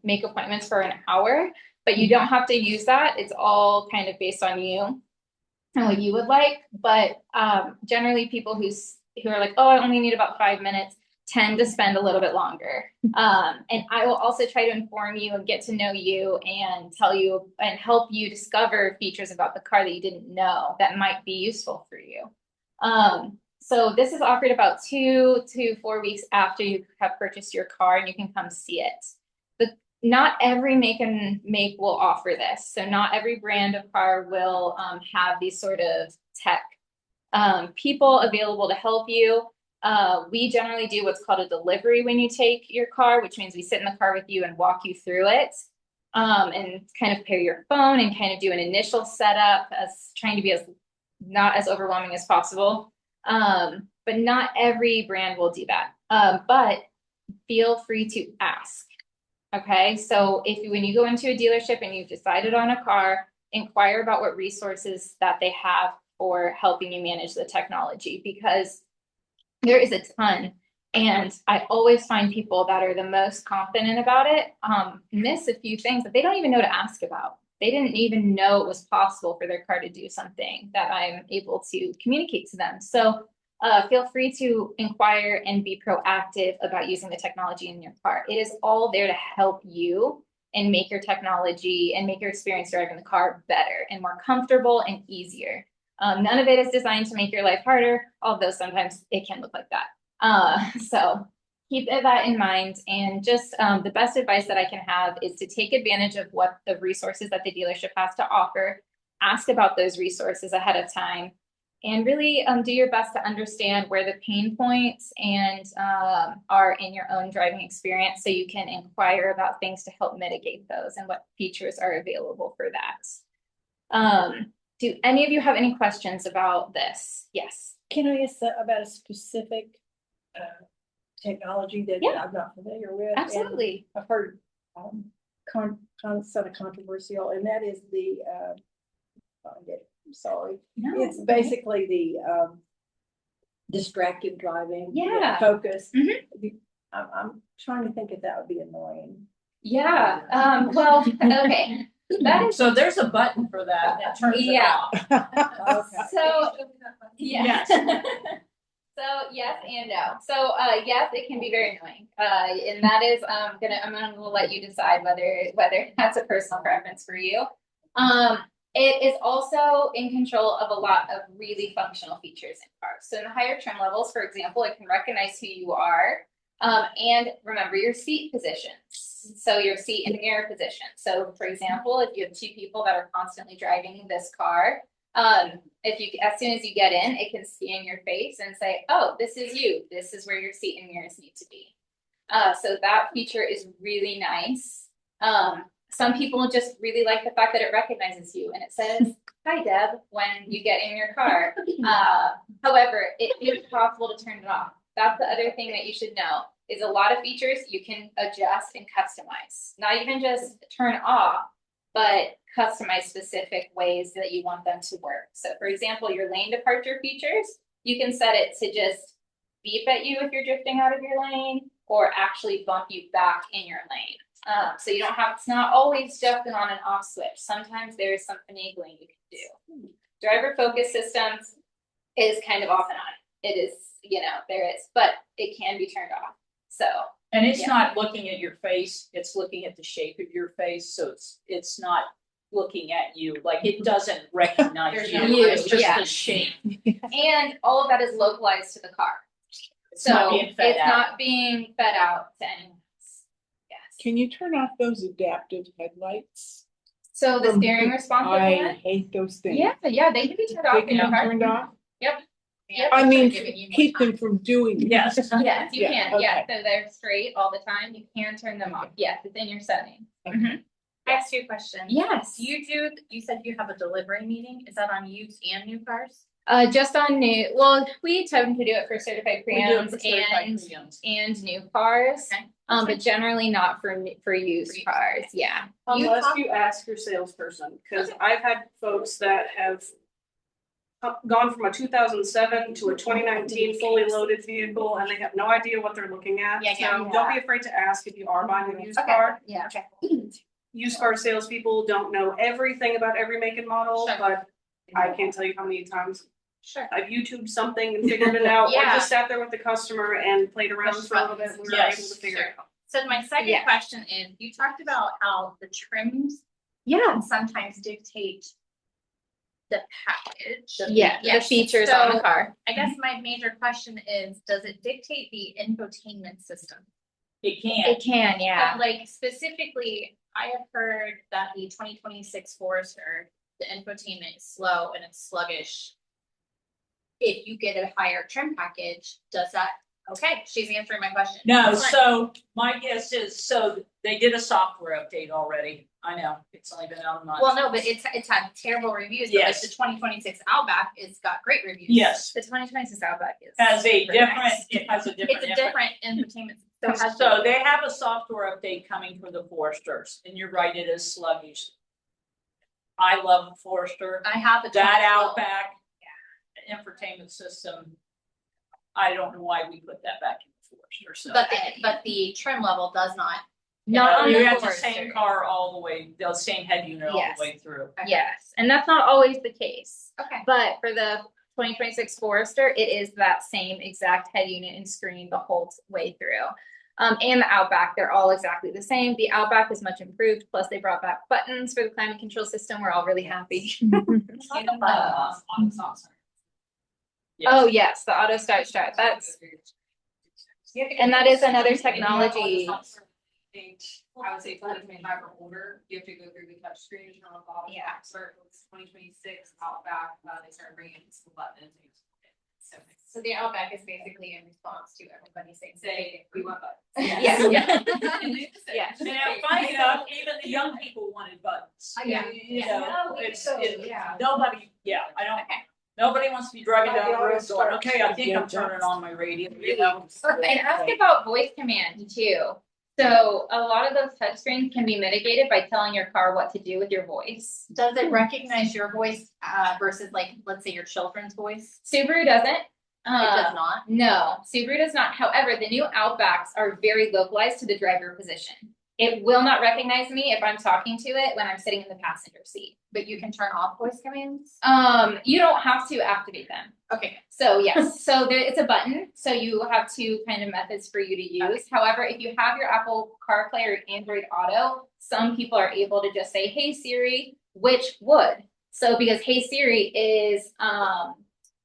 make appointments for an hour, but you don't have to use that. It's all kind of based on you and what you would like. But generally people who are like, oh, I only need about 5 minutes, tend to spend a little bit longer. And I will also try to inform you and get to know you and tell you and help you discover features about the car that you didn't know that might be useful for you. So this is offered about 2 to 4 weeks after you have purchased your car, and you can come see it. Not every make will offer this. So not every brand of car will have these sort of tech people available to help you. We generally do what's called a delivery when you take your car, which means we sit in the car with you and walk you through it, and kind of pair your phone and kind of do an initial setup, as trying to be not as overwhelming as possible. But not every brand will do that. But feel free to ask. Okay, so when you go into a dealership and you've decided on a car, inquire about what resources that they have for helping you manage the technology, because there is a ton. And I always find people that are the most confident about it miss a few things that they don't even know to ask about. They didn't even know it was possible for their car to do something that I'm able to communicate to them. So feel free to inquire and be proactive about using the technology in your car. It is all there to help you and make your technology and make your experience driving the car better and more comfortable and easier. None of it is designed to make your life harder, although sometimes it can look like that. So keep that in mind. And just the best advice that I can have is to take advantage of what the resources that the dealership has to offer. Ask about those resources ahead of time, and really do your best to understand where the pain points and are in your own driving experience, so you can inquire about things to help mitigate those and what features are available for that. Do any of you have any questions about this? Yes. Can I ask about a specific technology that Yeah. I'm not familiar with? Absolutely. And I've heard sort of controversial, and that is I'm sorry. No, It's basically the distracted driving. Yeah. Focus. Mhm. I'm trying to think if that would be annoying. Yeah. Well, okay. That is So there's a button for that turns it Yeah. off. Okay. so. Yeah. So yes and no. So, yes, it can be very annoying. And that is, I'm gonna let you decide whether that's a personal preference for you. It is also in control of a lot of really functional features in cars. So in the higher trim levels, for example, it can recognize who you are, and remember your seat positions. So your seat and mirror position. So for example, if you have two people that are constantly driving this car, as soon as you get in, it can scan your face and say, oh, this is you. This is where your seat and mirrors need to be. So that feature is really nice. Some people just really like the fact that it recognizes you and it says, hi, Deb, when you get in your car. However, it is possible to turn it off. That's the other thing that you should know is a lot of features you can adjust and customize. Not even just turn off, but customize specific ways that you want them to work. So for example, your lane departure features, you can set it to just beep at you if you're drifting out of your lane or actually bump you back in your lane. So you don't have, it's not always just an on and off switch. Sometimes there's some finagling you can do. Driver focus systems is kind of off and on. It is, there is, but it can be turned off. So. And it's Yeah. not looking at your face, it's looking at the shape of your face, so it's not looking at you, like it doesn't recognize There's you, no you, it's just yeah. the shape. And all of that is localized to the car. It's not being fed it's out. not being fed out to anyone else. Yes. Can you turn off those adaptive headlights? So the steering responsive I one? hate those things. Yeah, they can be turned They off can in your be car. turned off? Yep. I mean, keep them from doing it. Yes. Yes, you Yeah, can, yeah, okay. so they're straight all the time, you can turn them off, yes, it's in your setting. I asked you a question. Yes. You said you have a delivery meeting, is that on used and new cars? Just on new, well, we tend to do it for certified We do it pre-owned for certified and, pre-owned. and new cars. Okay. But generally not for used cars, yeah. Unless you ask your salesperson, because I've had folks that have gone from a 2007 to a 2019 fully loaded vehicle and they have no idea what they're looking at. Yeah, So don't be afraid to ask if you are buying a used Okay. car. Yeah. Used car salespeople don't know everything about every make and model, Sure. but I can't tell you how many times Sure. I've YouTubed something and figured it out, or Yeah. just sat there with the customer and played around Push for a little bit. buttons. We were Yes. able to figure it out. So my second Yeah. question is, you talked about how the trims Yeah. can sometimes dictate the package. Yeah, the Yes. features on the So, car. I guess my major question is, does it dictate the infotainment system? It can. It can, yeah. So, like specifically, I have heard that the 2026 Forester, the infotainment is slow and it's sluggish. If you get a higher trim package, does that, okay, she's answering my question. No, That's fine. so my guess is, so they did a software update already, I know, it's only been out a month. Well, no, but it's had terrible reviews, but like Yes. the 2026 Outback, it's got great reviews. Yes, The 2026 Outback is. has a pretty different, nice. it has a different. It's a different infotainment. So it has So they have a software update coming for the Foresters, and you're right, it is sluggish. I love the Forester, I have a that 2012. Outback infotainment system. I don't know why we put that back in the Forester, so. But the trim level does not. Not on You the have the Forester. same car all the way, the same head unit all Yes. the way through. Yes, and that's not always the case. Okay. But for the 2026 Forester, it is that same exact head unit and screen the whole way through. And the Outback, they're all exactly the same. The Outback is much improved, plus they brought back buttons for the climate control system. We're all really happy. Oh, yes, the auto start, that's, and that is another technology. I would say 2025 or older, you have to go through the touch screen to turn on the auto. Yeah. Start with 2026 Outback, they started bringing in some buttons. So the Outback is basically in response to everybody saying, Say, we want buttons. Yeah. Yeah. And funny enough, even the young people wanted buttons. Yeah. You know, it's, yeah. nobody, I don't, nobody wants to be driving down the road going, okay, I think I'm Yeah. turning on my radio, you know? And ask about voice command too. So a lot of those touchscreens can be mitigated by telling your car what to do with your voice. Does it recognize your voice versus like, let's say your children's voice? Subaru doesn't. It does not. No, Subaru does not. However, the new Outbacks are very localized to the driver position. It will not recognize me if I'm talking to it when I'm sitting in the passenger seat. But you can turn off voice commands? You don't have to activate them. Okay. So yes, so there, it's a button, so you have two kind of methods for you to use. However, if you have your Apple CarPlay or Android Auto, some people are able to just say, "Hey Siri," which would. So because Hey Siri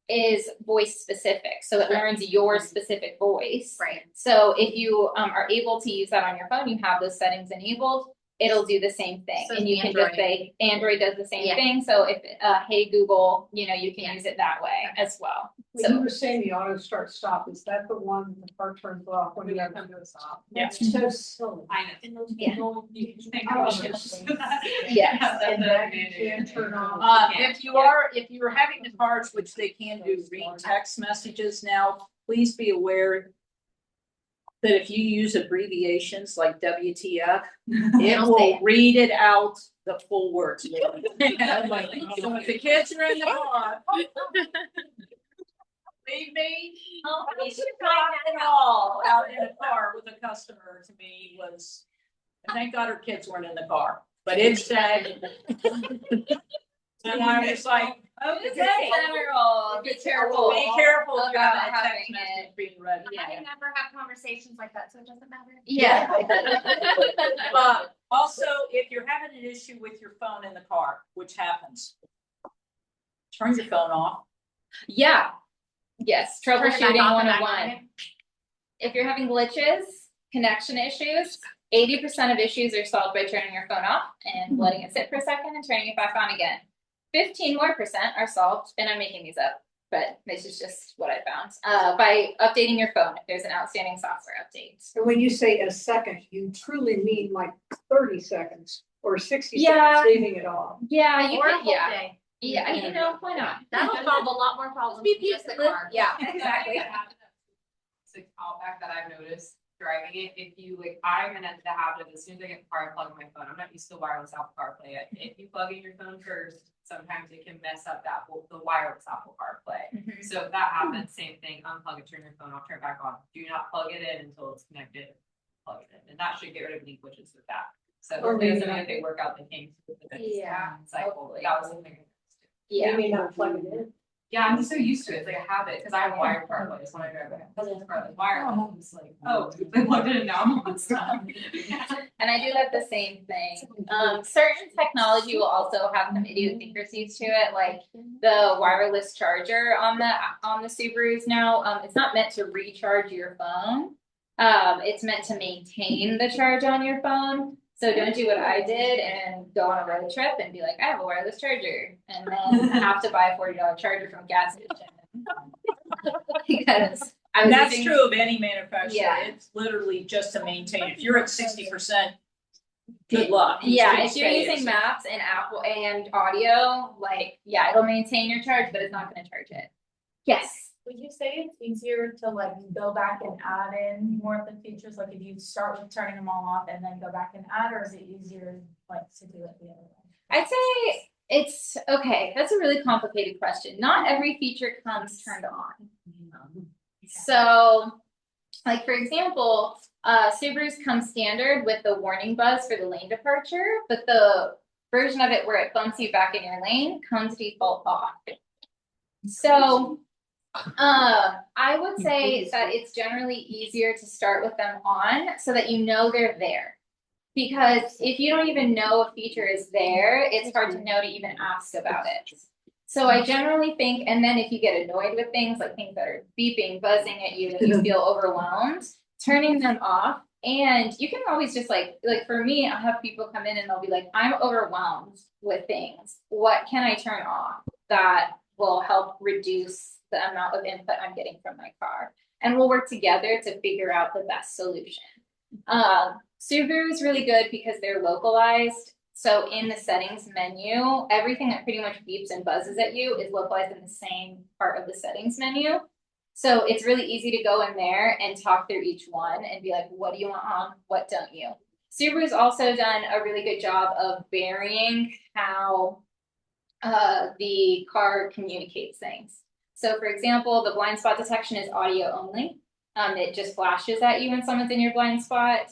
is voice specific, so it learns your specific voice. Right. So if you are able to use that on your phone, you have those settings enabled, it'll do the same thing. So And you can just Android. say, Android does the same Yeah. thing, so if, hey Google, you know, you can use it that way as well. When you So, were saying the auto start stop, is that the one the car turns off when you have come to a stop. That's so silly. I know. Yeah. You can make Oh, motions. Yes. And that you can't turn off. If you're having the cars, which they can do, read text messages now, please be aware that if you use abbreviations like WTF, it will read it out the full words. So if the kids are in the car, leave me, we should not at all out in a car with a customer to me was, and thank God her kids weren't in the car, but it said. And I was like, okay. General, be careful. Be careful if you're about having a having text message it. being read. I never have conversations like that, so it doesn't matter. Yeah. Also, if you're having an issue with your phone in the car, which happens, turn your phone off. Yeah. Yes, Turn it back troubleshooting off and back 101. on. If you're having glitches, connection issues, 80% of issues are solved by turning your phone off and letting it sit for a second and turning it back on again. 15% more are solved, and I'm making these up, but this is just what I found, by updating your phone if there's an outstanding software update. And when you say a second, you truly mean like 30 seconds or 60 Yeah. seconds leaving it off. Yeah, you Or a can, whole yeah. day. Yeah, you know, why not? That'll solve a lot more problems than just the car. Yeah, exactly. Six outback that I've noticed driving it, if you like, I'm in the habit of as soon as I get in the car, I plug my phone. I'm not used to wireless Apple CarPlay. If you plug in your phone first, sometimes it can mess up the wireless Apple CarPlay. Mhm. So if that happens, same thing, unplug it, turn your phone off, turn it back on. Do not plug it in until it's connected. Plug it in, and that should get rid of any glitches with that. So Or maybe hopefully not. they work out the kinks with the Yeah, cycle. That was something. Yeah. Maybe not plug it in. Yeah, I'm just so used to it. It's like a habit because I have wired CarPlay. So when I drive my cousin's car, like wireless, I'm just like, oh, they plugged it in now. I'm on stuff. And I do that the same thing. Certain technology will also have some idiosyncrasies to it, like the wireless charger on the Subarus now. It's not meant to recharge your phone. It's meant to maintain the charge on your phone. So don't do what I did and go on a road trip and be like, I have a wireless charger, and then have to buy a $40 charger from a gas station. Because I was That's using- true of any manufacturer. Yeah. It's literally just to maintain. If you're at 60%, good luck. Yeah, It's if you're gonna using stay. maps and Apple and audio, like, yeah, it'll maintain your charge, but it's not gonna charge it. Yes. Would you say it's easier to like go back and add in more of the features, like if you start with turning them all off and then go back and add, or is it easier like to do it the other way? I'd say it's, okay, that's a really complicated question. Not every feature comes turned on. So, like for example, Subarus come standard with the warning buzz for the lane departure, but the version of it where it bumps you back in your lane comes default off. So, I would say that it's generally easier to start with them on so that you know they're there. Because if you don't even know a feature is there, it's hard to know to even ask about it. So I generally think, and then if you get annoyed with things, like things that are beeping, buzzing at you, and you feel overwhelmed, turning them off. And you can always just like for me, I have people come in and they'll be like, I'm overwhelmed with things. What can I turn off that will help reduce the amount of input I'm getting from my car? And we'll work together to figure out the best solution. Subaru is really good because they're localized. So in the settings menu, everything that pretty much beeps and buzzes at you is localized in the same part of the settings menu. So it's really easy to go in there and talk through each one and be like, what do you want on? What don't you? Subaru's also done a really good job of varying how the car communicates things. So for example, the blind spot detection is audio only. It just flashes at you when someone's in your blind spot.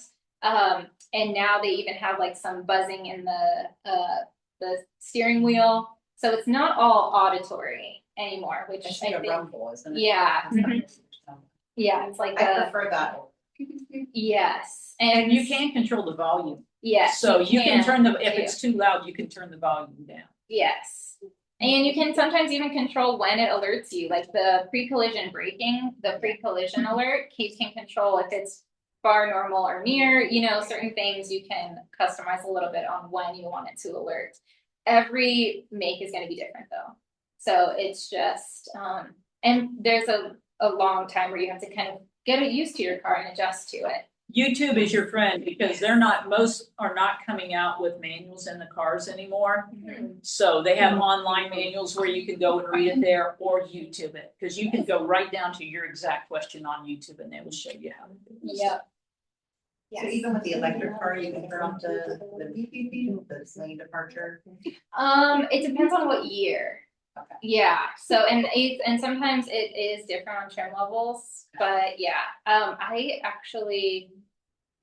And now they even have like some buzzing in the steering wheel. So it's not all auditory anymore, which I think, rumble, isn't yeah. Yeah, it's like prefer that. yes, And you can control the volume. yes. So you can turn the, if too. it's too loud, you can turn the volume down. Yes. And you can sometimes even control when it alerts you, like the pre-collision braking, the pre-collision alert, can control if it's far, normal, or near, you know, certain things you can customize a little bit on when you want it to alert. Every make is gonna be different though. So it's just, and there's a long time where you have to kind of get it used to your car and adjust to it. YouTube is your friend because most are not coming out with manuals in the cars anymore. So they have online manuals where you can go and read it there or YouTube it, because you can go right down to your exact question on YouTube and they will show you how to do it. Yep. So even with the electric car, you can turn off the beep beep beep, the lane departure. It depends on what year. Okay. Yeah, so and sometimes it is different on trim levels, but yeah, I actually,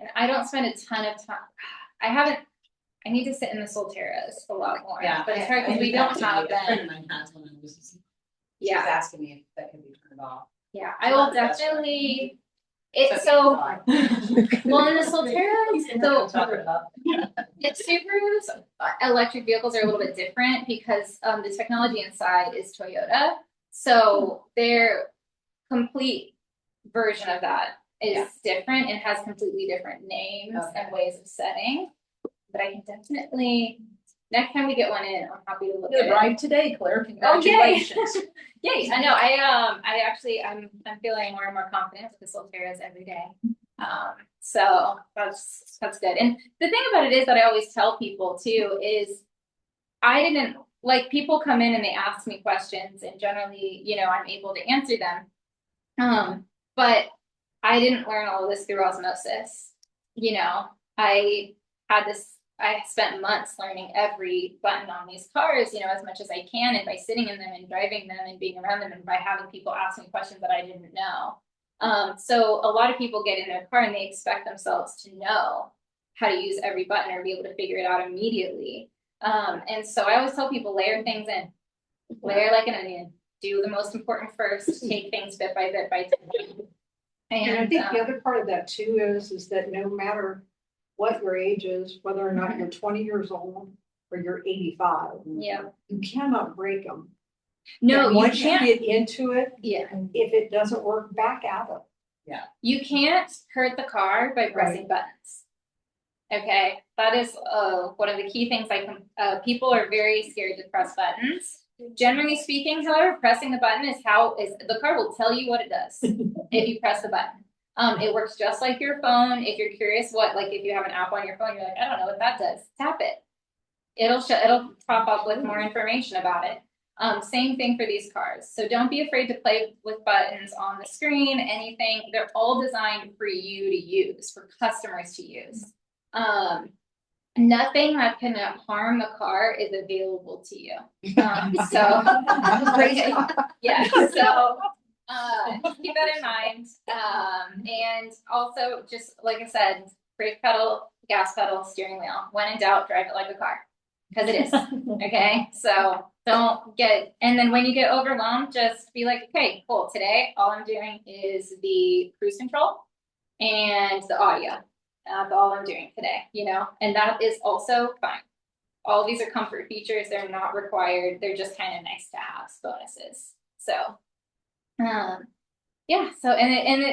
and I don't spend a ton of time. I need to sit in the Solteras a lot more. Yeah, But it's hard because we don't have them. A friend of mine has one, and she was Yeah, asking me if that could be turned off. yeah, I will definitely. It's so well in the Solteras. So Subaru's electric vehicles are a little bit different because the technology inside is Toyota. So their complete version of that is different and has completely different names and ways of setting. But I can definitely, next time we get one in, I'm happy to look at it. Arrived today, Claire, Oh, congratulations. yay, I know, I'm feeling more and more confident with the Solteras every day. So that's good. And the thing about it is that I always tell people too is I didn't, like, people come in and they ask me questions and generally, you know, I'm able to answer them. But I didn't learn all of this through osmosis. You know, I spent months learning every button on these cars, you know, as much as I can, and by sitting in them and driving them and being around them and by having people ask me questions that I didn't know. So a lot of people get in their car and they expect themselves to know how to use every button or be able to figure it out immediately. And so I always tell people, layer things in, layer like an onion, do the most important first, take things bit by bit by bit. And I think the other part of that too is that no matter what your age is, whether or not you're 20 years old or you're 85, yeah, you cannot break them. no, And you once can't. you get into it, Yeah, if it doesn't work, back at it. you can't hurt the car by pressing buttons. Okay, that is one of the key things. People are very scared to press buttons. Generally speaking, however, pressing the button is the car will tell you what it does if you press the button. It works just like your phone. If you're curious if you have an app on your phone, you're like, I don't know what that does. Tap it. It'll pop up with more information about it. Same thing for these cars. So don't be afraid to play with buttons on the screen, anything. They're all designed for you to use, for customers to use. Nothing that can harm the car is available to you. So yeah, so keep that in mind. And also, just like I said, brake pedal, gas pedal, steering wheel. When in doubt, drive it like a car, because it is. Okay, so don't get, and then when you get overwhelmed, just be like, okay, cool, today all I'm doing is the cruise control and the audio. That's all I'm doing today, you know, and that is also fine. All these are comfort features. They're not required. They're just kind of nice to have bonuses. So, yeah, so,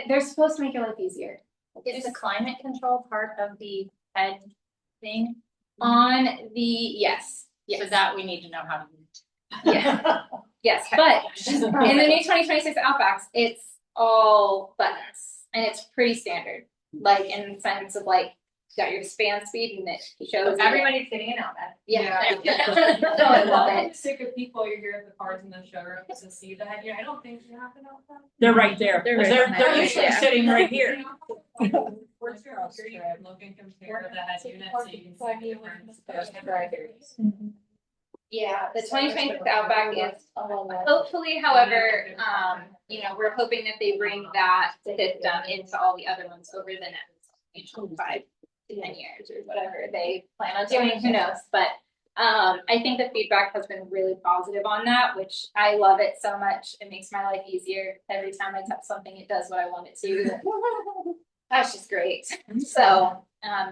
they're supposed to make your life easier. Is the climate control part of the head thing? On the, yes. So that we need to know how to use. Yeah. Yes, but in the new 2026 Outbacks, it's all buttons and it's pretty standard. Like in the sense of like, you got your span speed and it shows Everybody's getting an Outback. Yeah. So I love I'm it. sick of people you hear at the cars in the showroom to see the head. I don't think you have to know that. They're right there. They're They're, right they're, there. usually Yeah. sitting right here. Where's your house? You can look and compare the head unit so you can see the difference. Yeah, the 2026 Outback is hopefully, however, you know, we're hoping that they bring that system into all the other ones over the next 5 10 years or whatever they plan on doing, who knows, but. I think the feedback has been really positive on that, which I love it so much. It makes my life easier. Every time I touch something, it does what I want it to. That's just great. So,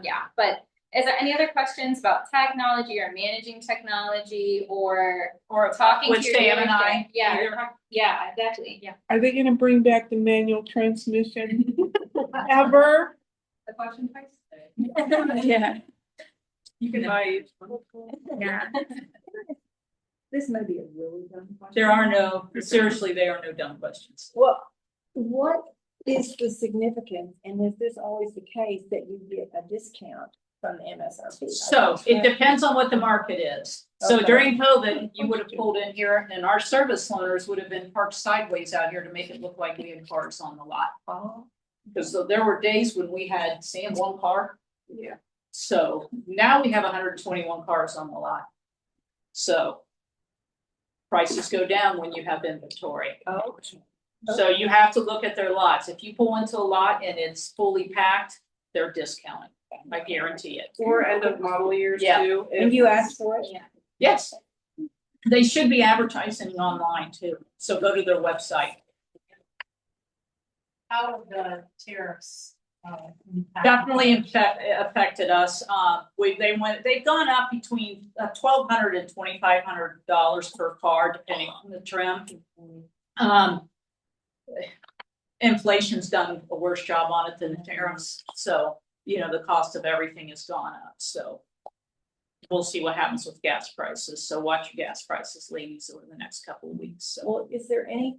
yeah, but is there any other questions about technology or managing technology or talking With to your Dan and dealership? I, Yeah, either. yeah, exactly. Yeah. Are they gonna bring back the manual transmission ever? The question twice. Yeah. You can buy. Yeah. This may be a really dumb question. There are no, seriously, there are no dumb questions. Well, what is the significance, and is this always the case that you get a discount from the MSRP? So it depends on what the market is. So Okay. during COVID, you would have pulled in here and our service loaners would have been parked sideways out here to make it look like we had cars on the lot. Oh, Because there were days when we had, Sam, one car. Yeah. So now we have 121 cars on the lot. So prices go down when you have inventory. okay. So you have to look at their lots. If you pull into a lot and it's fully packed, they're discounting. I guarantee it. Or end of model years Yeah. too. And you asked for it? Yeah. Yes. They should be advertising online too. So go to their website. How have the tariffs, Definitely affected us. They've gone up between $1,200 and $2,500 per car, depending on the trim. Inflation's done a worse job on it than the tariffs. So, the cost of everything has gone up. So we'll see what happens with gas prices. So watch your gas prices, ladies, over the next couple of weeks. So. Well, is there any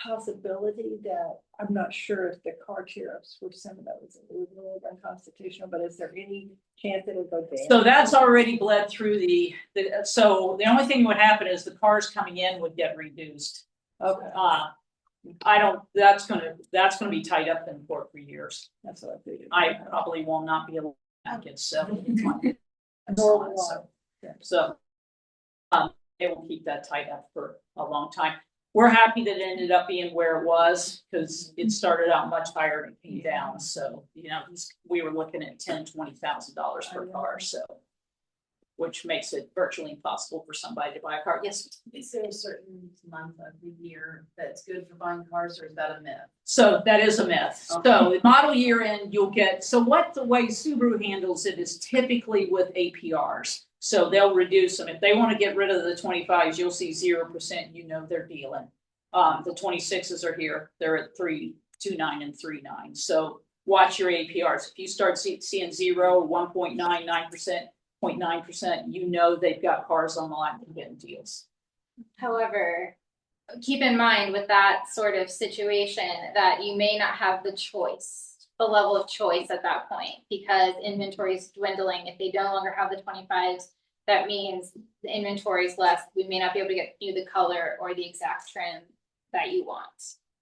possibility that, I'm not sure if the car tariffs were some of those illegal or unconstitutional, but is there any chance that it'll go down? So that's already bled through so the only thing that would happen is the cars coming in would get reduced. Okay, That's gonna be tied up in court for years. that's what I figured. I probably will not be able to make it, so. Nor will I. So, they will keep that tied up for a long time. We're happy that it ended up being where it was, because it started out much higher and came down, so, we were looking at $10,000-$20,000 per car, so. Which makes it virtually impossible for somebody to buy a car. Yes. is there a certain month of the year that's good for buying cars, or is that a myth? So that is a myth. Okay. So the model year end, you'll get, the way Subaru handles it is typically with APRs. So they'll reduce them. If they want to get rid of the 25s, you'll see 0%, they're dealing. The 26s are here. They're at 3.29 and 3.9. So watch your APRs. If you start seeing 0, 1.99%, 0.9%, they've got cars on the line and getting deals. However, keep in mind with that sort of situation that you may not have the level of choice at that point, because inventory is dwindling. If they no longer have the 25s, that means the inventory is less. We may not be able to get you the color or the exact trim that you want.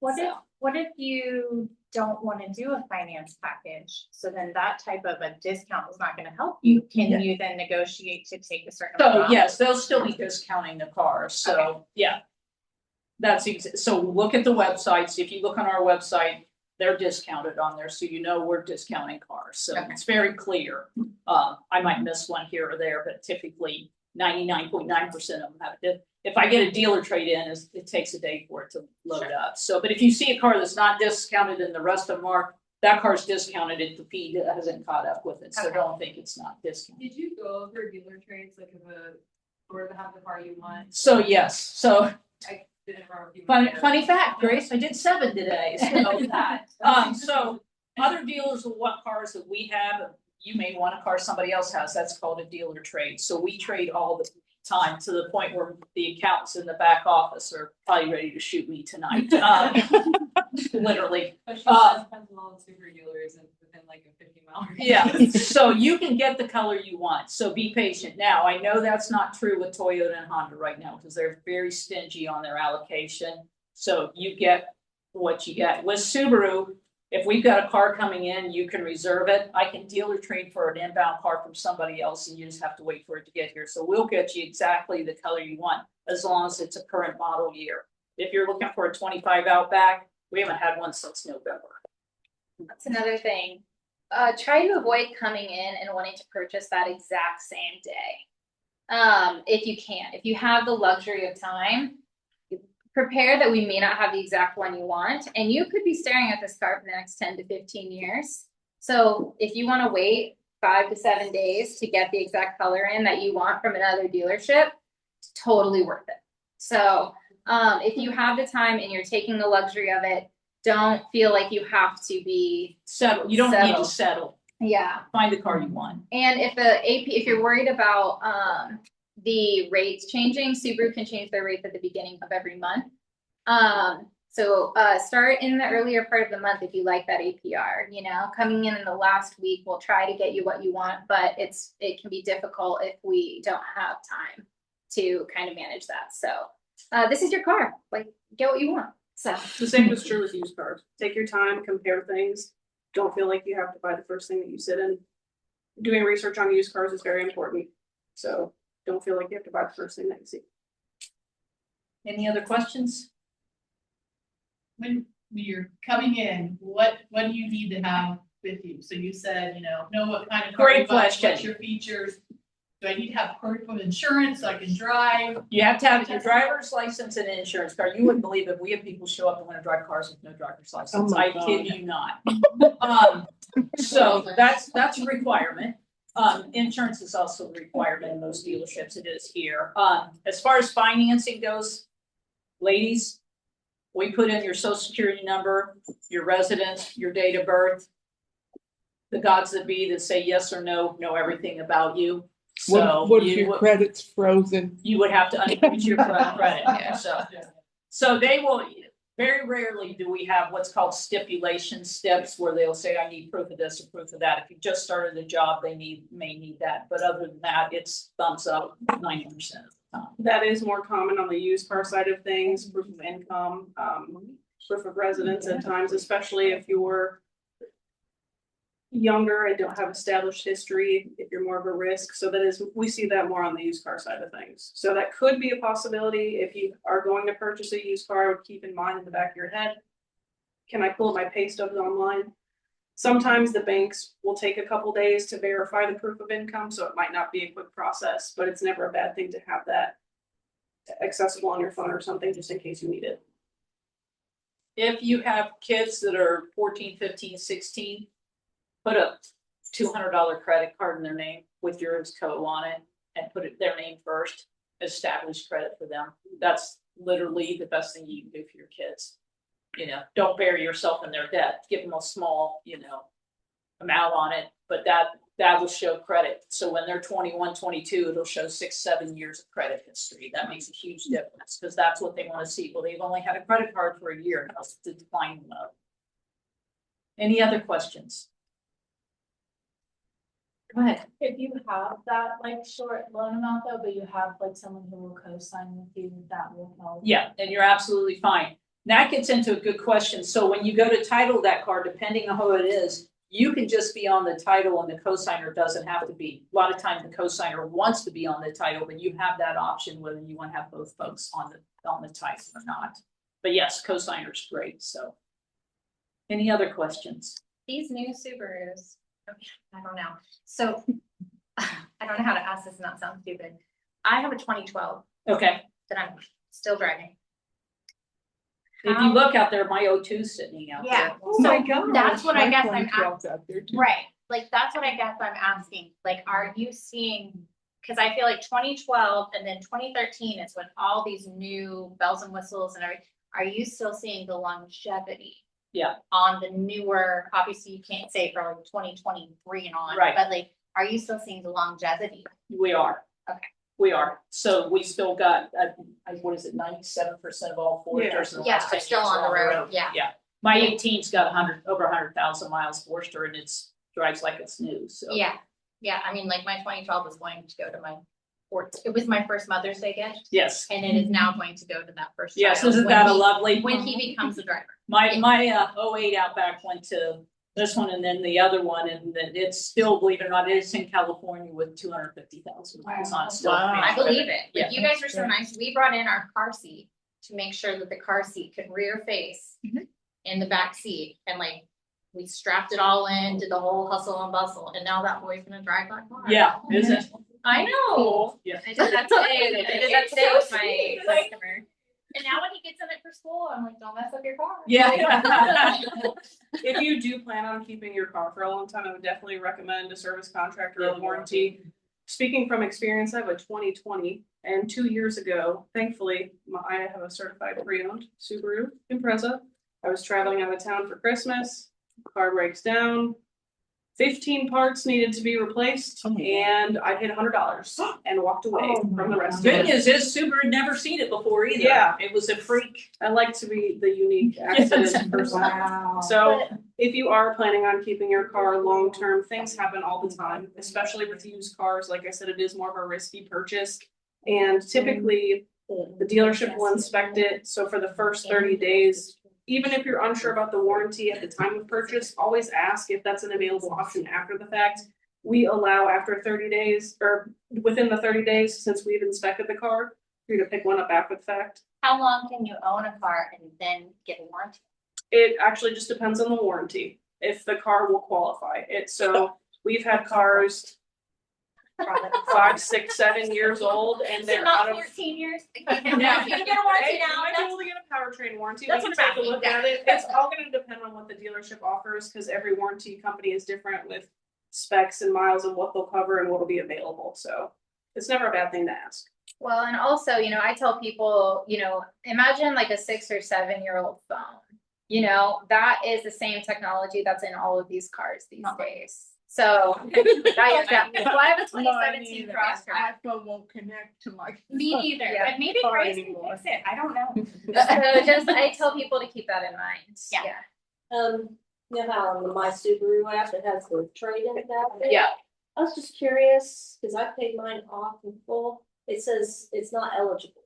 What if you don't want to do a finance package? So then that type of a discount is not going to help you. Can you then negotiate to take a certain So amount? yes, they'll still be discounting the cars. So yeah. So look at the websites. If you look on our website, they're discounted on there. So we're discounting cars. So it's very clear. I might miss one here or there, but typically 99.9% of them have it. If I get a dealer trade in, it takes a day for it to load up. So, but if you see a car that's not discounted and the rest of them are, that car's discounted if the fee hasn't caught up with it. So don't think it's not discounted. Did you go over dealer trades, like if a store to have the car you want? So yes, so I didn't remember if you. funny fact, Grace, I did 7 today. So other dealers will want cars that we have. You may want a car somebody else has. That's called a dealer trade. So we trade all the time, to the point where the accountants in the back office are probably ready to shoot me tonight. Literally. But she has Pensacola and super dealers within like a 50-mile radius. Yeah, so you can get the color you want, so be patient. Now, I know that's not true with Toyota and Honda right now, because they're very stingy on their allocation. So you get what you get. With Subaru, if we've got a car coming in, you can reserve it. I can dealer trade for an inbound car from somebody else, and you just have to wait for it to get here. So we'll get you exactly the color you want, as long as it's a current model year. If you're looking for a 25 Outback, we haven't had one since November. That's another thing. try to avoid coming in and wanting to purchase that exact same day. If you can, if you have the luxury of time, prepare that we may not have the exact one you want, and you could be staring at this car for the next 10 to 15 years. So if you want to wait 5 to 7 days to get the exact color in that you want from another dealership, it's totally worth it. So if you have the time and you're taking the luxury of it, don't feel like you have to be Settle, you don't need to Settle. settle, yeah. find the car you want. And if the AP, if you're worried about the rates changing, Subaru can change their rates at the beginning of every month. So start in the earlier part of the month if you like that APR. You know, coming in the last week, we'll try to get you what you want, but it can be difficult if we don't have time to kind of manage that. So this is your car. Like, get what you want. So The same is true with used cars. Take your time, compare things. Don't feel like you have to buy the first thing that you sit in. Doing research on used cars is very important. So don't feel like you have to buy the first thing that you see. Any other questions? When you're coming in, what do you need to have with you? So you said, know what kind of car Great you buy, question. what's your features? Do I need to have proof of insurance so I can drive? You have to have your driver's license and an insurance card. You wouldn't believe it. We have people show up and want to drive cars with no driver's license. Oh my I kid God. you not. So that's a requirement. Insurance is also a requirement in most dealerships. It is here. As far as financing goes, ladies, we put in your social security number, your residence, your date of birth. The gods that be that say yes or no know everything about you. So What if your credit's frozen? you would have to uncrease your credit. So they will, very rarely do we have what's called stipulation steps where they'll say, I need proof of this or proof of that. If you just started a job, they may need that. But other than that, it's thumbs up 90% of the time. That is more common on the used car side of things, proof of income, proof of residence at times, especially if you're younger and don't have established history, if you're more of a risk. So that is, we see that more on the used car side of things. So that could be a possibility if you are going to purchase a used car. I would keep in mind in the back of your head, can I pull up my pay stubs online? Sometimes the banks will take a couple days to verify the proof of income, so it might not be a quick process, but it's never a bad thing to have that accessible on your phone or something, just in case you need it. If you have kids that are 14, 15, 16, put a $200 credit card in their name with your co on it and put it their name first, establish credit for them. That's literally the best thing you can do for your kids. Don't bury yourself in their debt. Give them a small, amount on it, but that will show credit. So when they're 21, 22, it'll show 6-7 years of credit history. That makes a huge difference because that's what they want to see. Well, they've only had a credit card for a year. How's the decline low? Any other questions? Go ahead. If you have that like short loan amount though, but you have like someone who will co-sign with you, that will help. Yeah, and you're absolutely fine. That gets into a good question. So when you go to title that car, depending on who it is, you can just be on the title and the cosigner doesn't have to be. A lot of times the cosigner wants to be on the title, but you have that option whether you want to have both folks on the title or not. But yes, cosigner's great. So any other questions? These new Subarus, I don't know. So I don't know how to ask this and not sound stupid. I have a 2012 Okay. that I'm still driving. If you look out there, my O2's sitting out Yeah, there. Oh my so God. that's what I guess I'm My 2012's out there too. right. Like, that's what I guess I'm asking. Like, are you seeing, because I feel like 2012 and then 2013 is when all these new bells and whistles and everything, are you still seeing the longevity? Yeah. On the newer, obviously you can't say for like 2023 and on, Right. but like, are you still seeing the longevity? We are. Okay. We are. So we still got, what is it, 97% of all Foresters in the Yeah, last 10 they're years still on the road, yeah. Yeah. My 18's got over 100,000 miles Forester and it's drives like it's new, so. Yeah, I mean, like my 2012 was going to go to my it was my first Mother's Day gift, Yes. and it is now going to go to that first Yes, child isn't when that a he- lovely? when he becomes a driver. My 08 Outback went to this one and then the other one, and then it's still, believe it or not, it's in California with 250,000 miles on it. Still Wow. I believe it. Yeah. Like, you guys are so nice. We brought in our car seat to make sure that the car seat could rear face in the back seat, and like we strapped it all in, did the whole hustle and bustle, and now that boy's gonna drive my car. Yeah, is it? I know. Yeah. I did that today. I did that today with my customer. And now when he gets in it for school, I'm like, don't mess up your car. Yeah. If you do plan on keeping your car for a long time, I would definitely recommend a service contract or a warranty. Speaking from experience, I have a 2020 and 2 years ago, thankfully, I have a certified pre-owned Subaru Impreza. I was traveling out of town for Christmas, car breaks down. 15 parts needed to be replaced and I paid $100 and walked away from the rest of Good it. news is Subaru had never seen it before either. Yeah. It was a freak. I like to be the unique accident person. Wow. So if you are planning on keeping your car long-term, things happen all the time, especially with used cars. Like I said, it is more of a risky purchase. And typically the dealership will inspect it. So for the first 30 days, even if you're unsure about the warranty at the time of purchase, always ask if that's an available option after the fact. We allow after 30 days or within the 30 days, since we've inspected the car, for you to pick one up after the fact. How long can you own a car and then get a warranty? It actually just depends on the warranty, if the car will qualify it. So we've had cars 5, 6, 7 years old and So they're not out of. 14 years? Yeah. You can get a warranty Hey, you now. might be That's- able to get a powertrain warranty. That's We what can I'm take a look asking. at it. It's all gonna depend on what the dealership offers, because every warranty company is different with specs and miles and what they'll cover and what'll be available. So it's never a bad thing to ask. Well, and also, I tell people, imagine like a 6 or 7-year-old phone. That is the same technology that's in all of these cars these days. So, I have a 2017 Crosstrek. My phone won't connect to my. Me neither, Yeah. but maybe Car Grace can anymore. fix it. I don't know. So I tell people to keep that in mind. Yeah. You know how on my Subaru app, it has the trade-in tab? Yeah. I was just curious, cause I paid mine off in full, it says it's not eligible.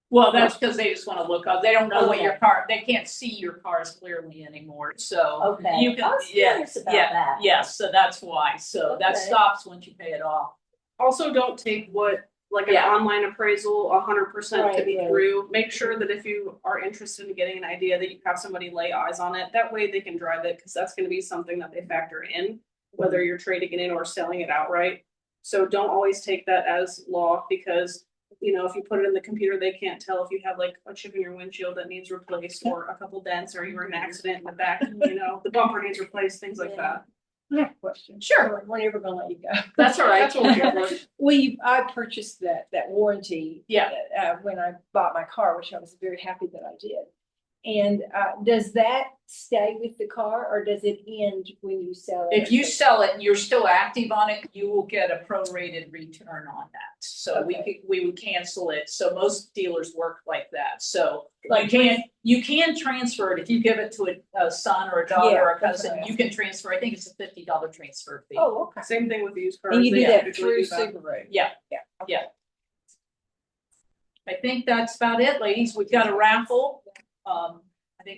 Well, that's because they just want to look up. They don't know what your Okay. car, they can't see your cars clearly anymore. So Okay. you can, I was yeah, curious about yeah, that. yes. So that's why. So that Okay. stops once you pay it off. Also, don't take what, like an Yeah. online appraisal, 100% to Right, be right. true. Make sure that if you are interested in getting an idea, that you have somebody lay eyes on it. That way they can drive it, because that's gonna be something that they factor in, whether you're trading it in or selling it outright. So don't always take that as law, because if you put it in the computer, they can't tell if you have like a chip in your windshield that needs replaced, or a couple dents, or you were in an accident in the back, the bumper needs replaced, things like that. I have a question. Sure. We're never gonna let you go. That's all right. That's what we're here for. I purchased that warranty. Yeah. When I bought my car, which I was very happy that I did. And, does that stay with the car or does it end when you sell it? If you sell it and you're still active on it, you will get a prorated return on that. So we would cancel it. So most dealers work like that. So you can transfer it if you give it to a son or a daughter or a Yeah, that's cousin, right. you can transfer. I think it's a $50 transfer fee. Oh, okay. Same thing with used cars. And you they do that typically through do that. Subaru? Yeah. Yeah. Yeah. I think that's about it, ladies. We've got a raffle.